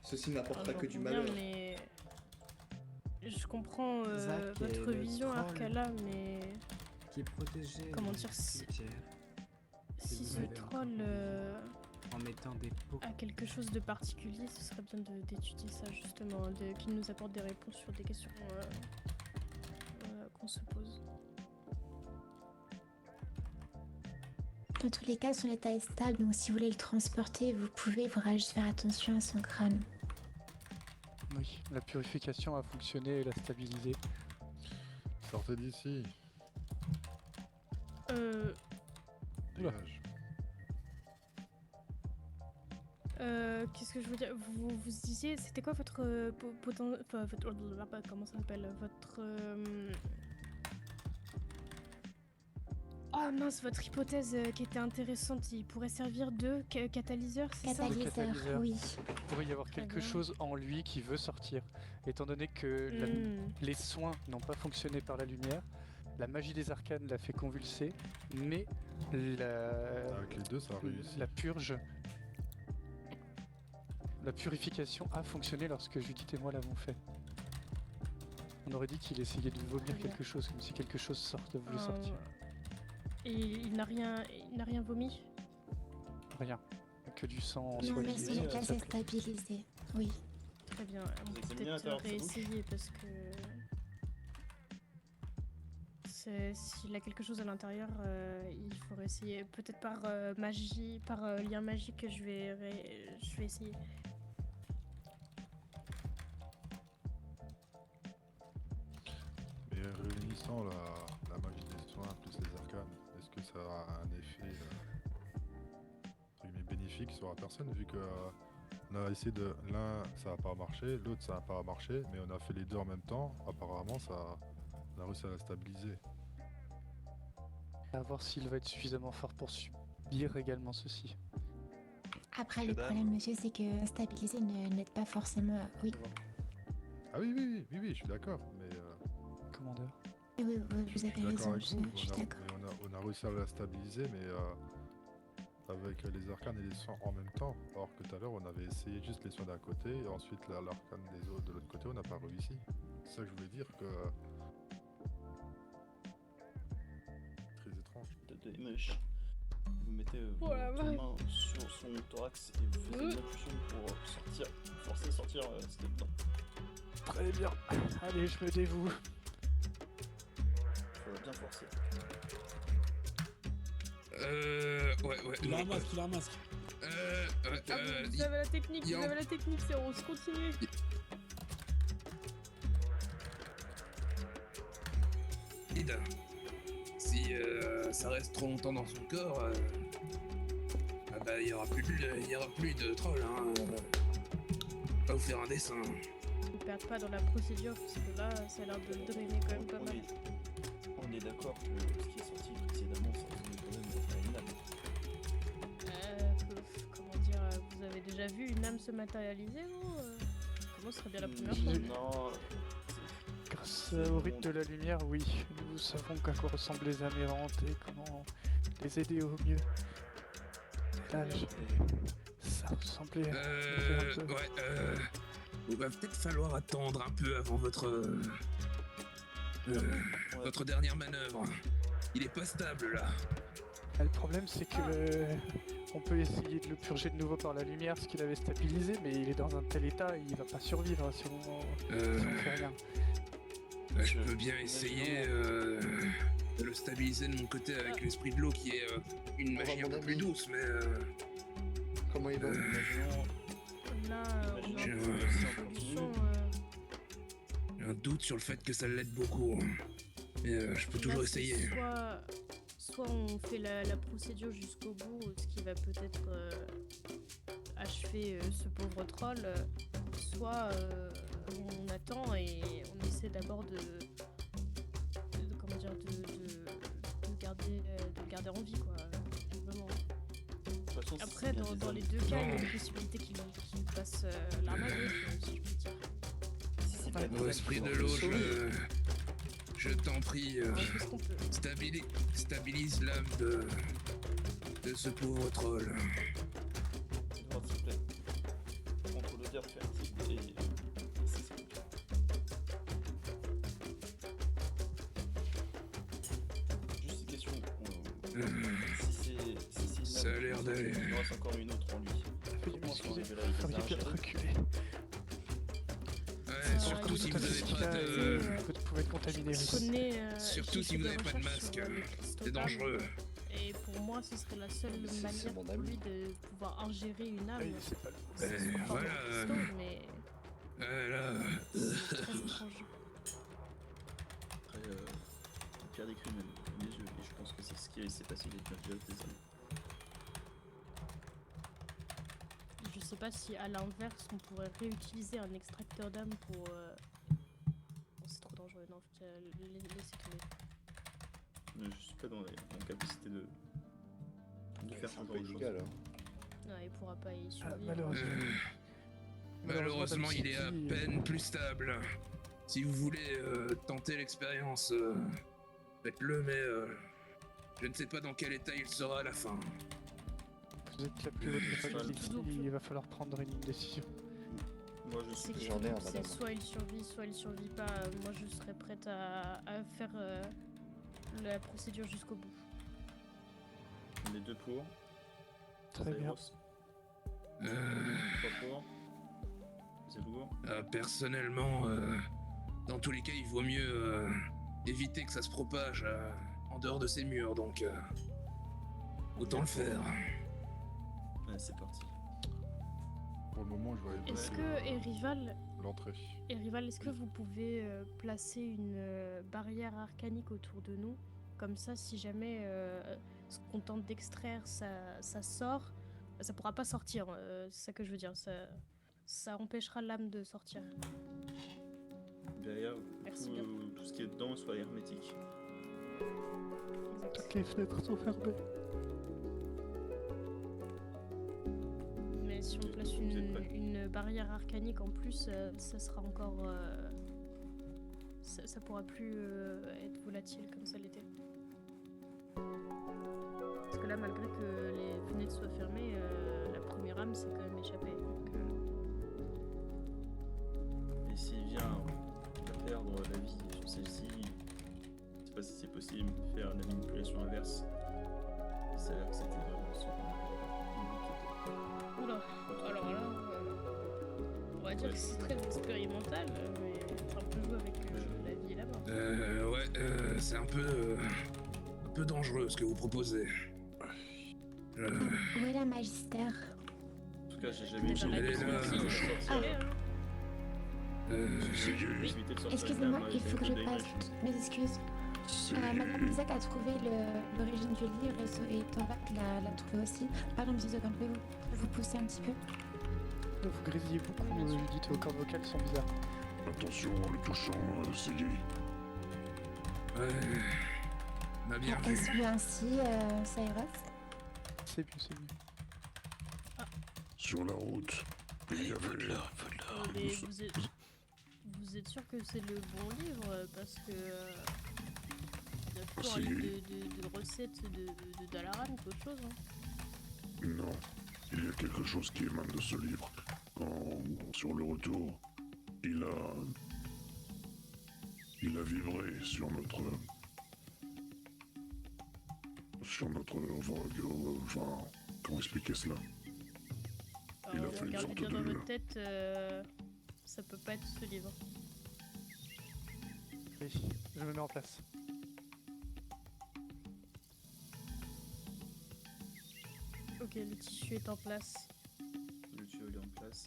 Ceci n'apportera que du J'entends malheur. bien, mais je comprends Zach est votre le vision, troll. Arkala, mais Qui est protégé. comment du dire cimetière. si vous ce avez troll en mettant des pots. a quelque chose de particulier, ce serait bien d'étudier ça justement, qu'il nous apporte des réponses sur des questions qu'on se pose. Dans tous les cas, son état est stable, donc si vous voulez le transporter, vous pouvez, il faudra juste faire attention à son crâne. Oui, la purification a fonctionné et l'a stabilisé. Sortez d'ici. Qu'est-ce que je veux dire, vous disiez, c'était quoi votre potentiel, enfin votre, comment ça s'appelle, votre oh mince, votre hypothèse qui était intéressante, il pourrait servir de catalyseur, c'est ça? Le catalyseur. oui. Il pourrait y avoir Très quelque bien. chose en lui qui veut sortir. Étant donné que les soins n'ont pas fonctionné par la lumière, la magie des arcanes l'a fait convulser, mais Avec les deux, ça a réussi. la purge, la purification a fonctionné lorsque Judith et moi l'avons fait. On aurait dit qu'il essayait de vomir Très bien. quelque chose, comme si quelque chose voulait Ah, sortir. Et il n'a rien vomi? Rien. Que du sang Non, mais solide. son état s'est stabilisé. Oui. Très bien, on peut examinez l'intérieur peut-être de sa bouche réessayer parce que s'il a quelque chose à l'intérieur, il faut essayer. Peut-être par magie, par lien magique, je vais essayer. Mais réunissant la magie des soins plus les arcanes, est-ce que ça a un effet entre guillemets, bénéfique sur la personne vu que on a essayé de l'un ça n'a pas marché, l'autre ça n'a pas marché, mais on a fait les deux en même temps, apparemment on a réussi à la stabiliser. À voir s'il va être suffisamment fort pour subir également ceci. Après, le problème, monsieur, c'est que stabiliser n'aide pas forcément. Oui. Ah oui, je suis d'accord, mais... Commandeur. Oui, vous avez raison, je suis d'accord. d'accord. On a réussi à la stabiliser, mais avec les arcanes et les soins en même temps. Alors que tout à l'heure, on avait essayé juste les soins d'un côté, et ensuite l'arcane des autres de l'autre côté, on n'a pas réussi. C'est ça que je voulais dire que... Très étrange. Des mèches. Vous mettez Oh la votre vache. main sur son thorax et vous faites une impulsion pour forcer sortir ce qu'il y a dedans. Très bien. Allez, je me dévoue. Faudra bien forcer. Ouais. Il a un non, masque, il a un masque. Vous avez la technique, vous avez la technique, c'est Rose, continuez. Ida, si ça reste trop longtemps dans son corps, ah bah il y aura plus de troll, hein. On va vous faire un dessin. Ne perdez pas dans la procédure, parce que là, ça a l'air de drainer quand même pas mal. On est d'accord que ce qui est sorti précédemment, ça ressemble quand même à une âme. Comment dire, vous avez déjà vu une âme se matérialiser, vous Comment ce serait bien la première fois Non. Grâce au rythme de la lumière, oui. Nous savons à quoi ressemblent les âmes errantes et comment les aider au mieux. Et là, ça ressemblait à... Il va peut-être falloir attendre un peu avant votre dernière manœuvre. Il est pas stable là. Le problème, c'est que on peut essayer de le purger de nouveau par la lumière, ce qu'il avait stabilisé, mais il est dans un tel état, il va pas survivre si on fait rien. Je peux bien essayer de le stabiliser de mon côté avec l'esprit de l'eau qui est une magie un peu plus douce, mais... Comment il va Là, on J'ai a un doute sur le fait que ça l'aide beaucoup. Mais je peux toujours essayer. Soit on fait la procédure jusqu'au bout, ce qui va peut-être achever ce pauvre troll, soit on attend et on essaie d'abord de le garder en vie, quoi. Vraiment. Après, dans les deux cas, il y a une possibilité qu'il passe l'arme à gauche, si je puis dire. Au esprit de l'eau, je t'en prie, stabilise l'âme de ce pauvre troll. S'il te plaît. Contre l'odeur fertile et c'est ça. Juste une question. Si ça a l'air d'aller. Il en reste encore une autre en lui. Comment est-ce qu'on arrive là avec les armes reculer. Ouais, surtout si vous n'avez pas de... Vous pouvez être contaminé. Surtout si vous n'avez pas de masque. C'est dangereux. Et pour moi, ce serait la seule manière pour lui de pouvoir ingérer une âme. Voilà. Mais... Voilà. C'est très étrange. Après, Pierre décrit mes yeux et je pense que c'est ce qui s'est passé il y a déjà des années. Je sais pas si à l'inverse on pourrait réutiliser un extracteur d'âme pour... Bon, c'est trop dangereux, non, laissez tomber. Je suis pas dans la capacité de faire ce genre de choses. Non, il pourra pas y survivre. Malheureusement, il est à peine plus stable. Si vous voulez tenter l'expérience, faites-le, mais je ne sais pas dans quel état il sera à la fin. Vous êtes la plus haute responsabilité, il va falloir prendre une décision. Moi, j'en ai un, madame. Soit il survit pas. Moi, je serais prête à faire la procédure jusqu'au bout. Les deux pour. Très bien. 3 pour. C'est lourd. Personnellement, dans tous les cas, il vaut mieux éviter que ça se propage en dehors de ces murs, donc autant le faire. Ouais, c'est parti. Pour le moment, je vois Est-ce que, l'entrée. Est-ce que vous pouvez placer une barrière arcanique autour de nous? Comme ça, si jamais ce qu'on tente d'extraire, ça sort, ça pourra pas sortir. C'est ça que je veux dire. Ça empêchera l'âme de sortir. Derrière, Merci tout ce qui est dedans soit hermétique. Toutes les fenêtres sont fermées. Mais si on place une barrière arcanique en plus, ça sera encore... ça pourra plus être volatile comme ça l'était. Parce que là, malgré que les fenêtres soient fermées, la première âme s'est quand même échappée. Donc, Et s'il vient à perdre la vie sur celle-ci, je sais pas si c'est possible de faire la manipulation inverse. Il s'avère que c'était vraiment ce qu'on Oula, alors là, on va dire que c'est très expérimental, mais on peut jouer avec la vie et la mort. Ouais, c'est un peu dangereux ce que vous proposez. Où est la magistère? En tout cas, j'ai jamais eu Elle est là. Excusez-moi, il faut que je passe toutes mes excuses. Madame Isaac a trouvé l'origine du livre et Torvald l'a trouvé aussi. Pardon, monsieur Zogan, pouvez-vous vous pousser un petit peu? Vous grésillez beaucoup, Judith, vos cordes vocales sont bizarres. Attention en le touchant, Siggy. Ouais. M'a bien vu. Est-ce bien ainsi, Cyrus? C'est mieux, c'est mieux. Sur la route, il y avait... Mais vous êtes sûr que c'est le bon livre? Parce que... il y a plutôt un livre de recettes de Dalaran qu'autre chose. Hein. Non, il y a quelque chose qui émane de ce livre. Quand, sur le retour, il a vibré sur notre enfin, comment expliquer cela? Il a fait une Regardez sorte bien dans de... votre tête, ça peut pas être ce livre. Oui, je me mets en place. Ok, le tissu est en place. Le tuyau est en place.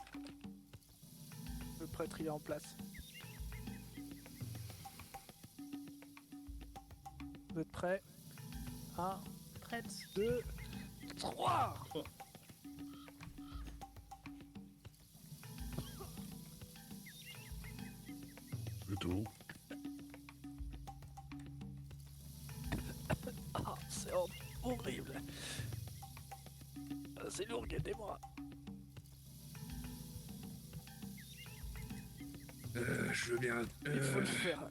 Le prêtre il est en place. Vous êtes prêts? 1, Prête. 2, 3. Et tout. Ah, c'est horrible. C'est lourd, aidez-moi. Je veux bien... Il faut le faire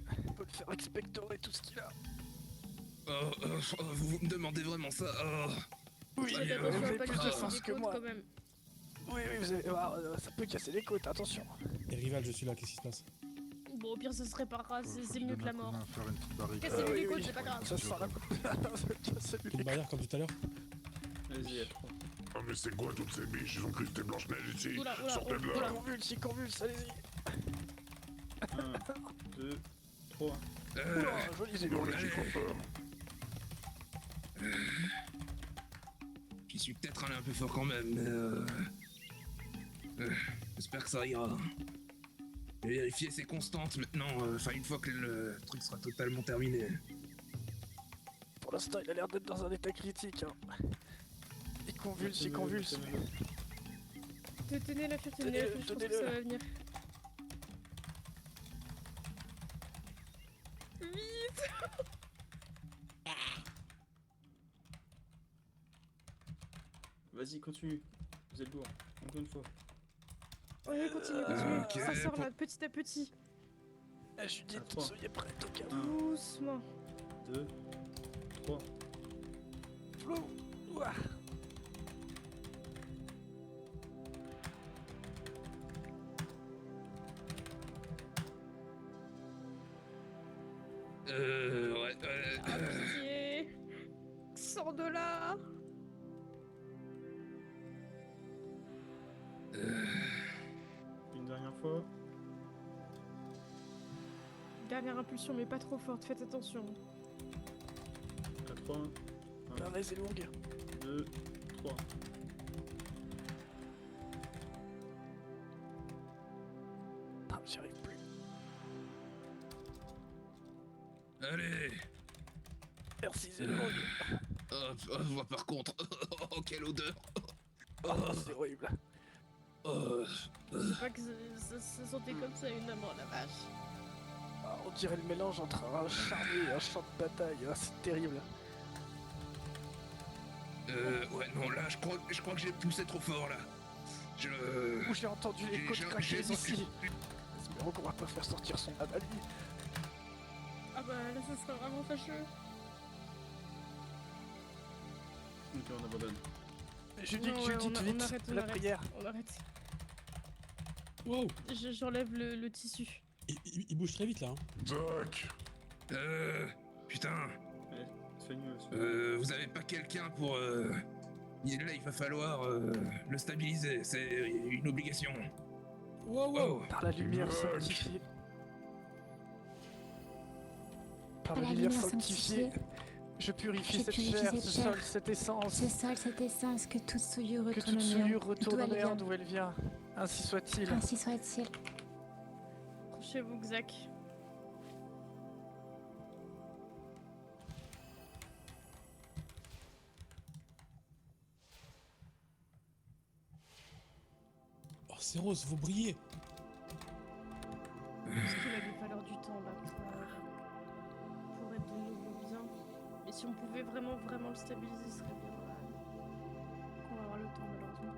expectorer tout ce qu'il a. Vous me demandez vraiment ça? Oui, Faites vous attention à avez pas plus lui de casser force les que côtes moi. quand même. Oui, vous avez... ça peut casser les côtes, attention. Et rival, je suis là, qu'est-ce qui se passe? Bon, au pire, ça se réparera, c'est mieux que la mort. Faire une petite barricade. Cassez-lui les côtes, c'est pas grave. Ça sent la côte. Une barrière comme tout à l'heure? Vas-y, à 3. Ah mais c'est quoi toutes ces biches? Ils ont cru que c'était Blanche-Neige ici. Oula, Sortez de là. Convulse, allez-y. 1, 2, 3. Oula, joli, j'ai Non, lourd. mais j'y crois pas. J'y suis peut-être allé un peu fort quand même, mais j'espère que ça ira. Je vais vérifier ses constantes maintenant, une fois que le truc sera totalement terminé. Pour l'instant, il a l'air d'être dans un état critique. Hein. Il convulse. Tenez la flûte, je pense que ça va venir. Vite. Vas-y, continue. Vous êtes lourd. Encore une fois. Ouais, continue. Ok, Ça sort là, petit à petit. Judith, trois. soyez prête au cas. Doucement. 2, 3. Flo. Ouah. Ouais, Pitié. Sors de là. Une dernière fois. Dernière impulsion, mais pas trop forte, faites attention. À 3. La raise est longue. 2, 3. Ah, j'y arrive plus. allez. Merci, c'est longue. Par contre, oh, quelle odeur. Oh, c'est horrible. C'est pas que ça sentait comme ça une âme, la vache. Ah, on dirait le mélange entre un charnier et un champ de bataille. Ah, c'est terrible. Ouais, non, là, je crois que j'ai poussé trop fort, là. Où j'ai entendu les côtes craquer ici. Espérons qu'on va pas faire sortir son abali. Ah bah là, ça serait vraiment fâcheux. Ok, on abandonne. Judith, Non, Judith, on vite, arrête, la prière. On arrête. Wow, J'enlève le tissu. il bouge très vite là. Hein. Doc. Putain. Soigneux. Vous avez pas quelqu'un pour... Là, il va falloir le stabiliser, c'est une obligation. Wow, wow. Par la lumière sanctifiée. Par la lumière sanctifiée. Je purifie cette chair, ce sol, cette essence. Ce sol, cette essence, que toute souillure Que retourne toute au néant. souillure retourne au D'où elle néant vient. d'où elle vient. Ainsi soit-il. Ainsi soit-il. Approchez-vous, Xac. Oh, c'est Rose, vous brillez. Parce qu'il va lui falloir du temps là pour être de nouveau bien. Et si on pouvait vraiment le stabiliser, ce serait bien. On va avoir le temps malheureusement.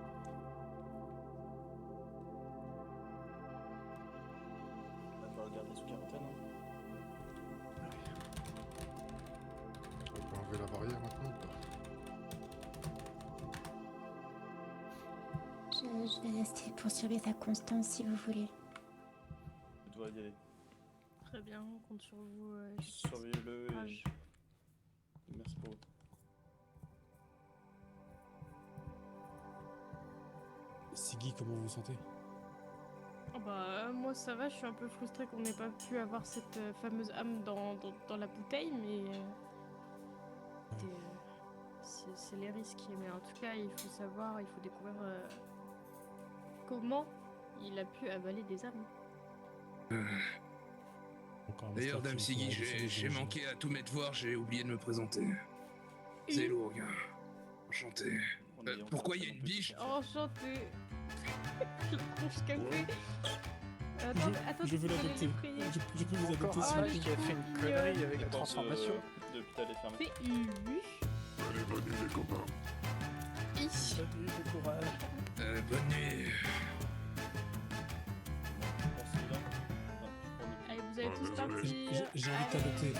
On va le garder sous quarantaine. On peut enlever la barrière maintenant ou pas? Je vais rester pour surveiller sa constance si vous voulez. Tu dois y aller. Très bien, on compte sur vous. Surveillez-le et... Courage. Merci pour eux. Siggy, comment vous vous sentez? Oh bah moi ça va, je suis un peu frustrée qu'on n'ait pas pu avoir cette fameuse âme dans la bouteille, mais c'est les risques. Mais en tout cas, il faut savoir, il faut découvrir comment il a pu avaler des âmes. D'ailleurs, Dame Siggy, j'ai manqué à tous mes devoirs, j'ai oublié de me présenter. C'est lourd, gars. Enchanté. Pourquoi il y a une biche? Enchanté. La tronche café. Attends, je veux l'adopter. Je peux vous adopter Encore Ah, un mec qui a fait une connerie avec la transformation. L'hôpital est fermé. C'est Allez, bonne nuit les copains. Salut, bon courage. Bonne nuit. Allez, vous allez tous partir. J'ai envie de t'adopter.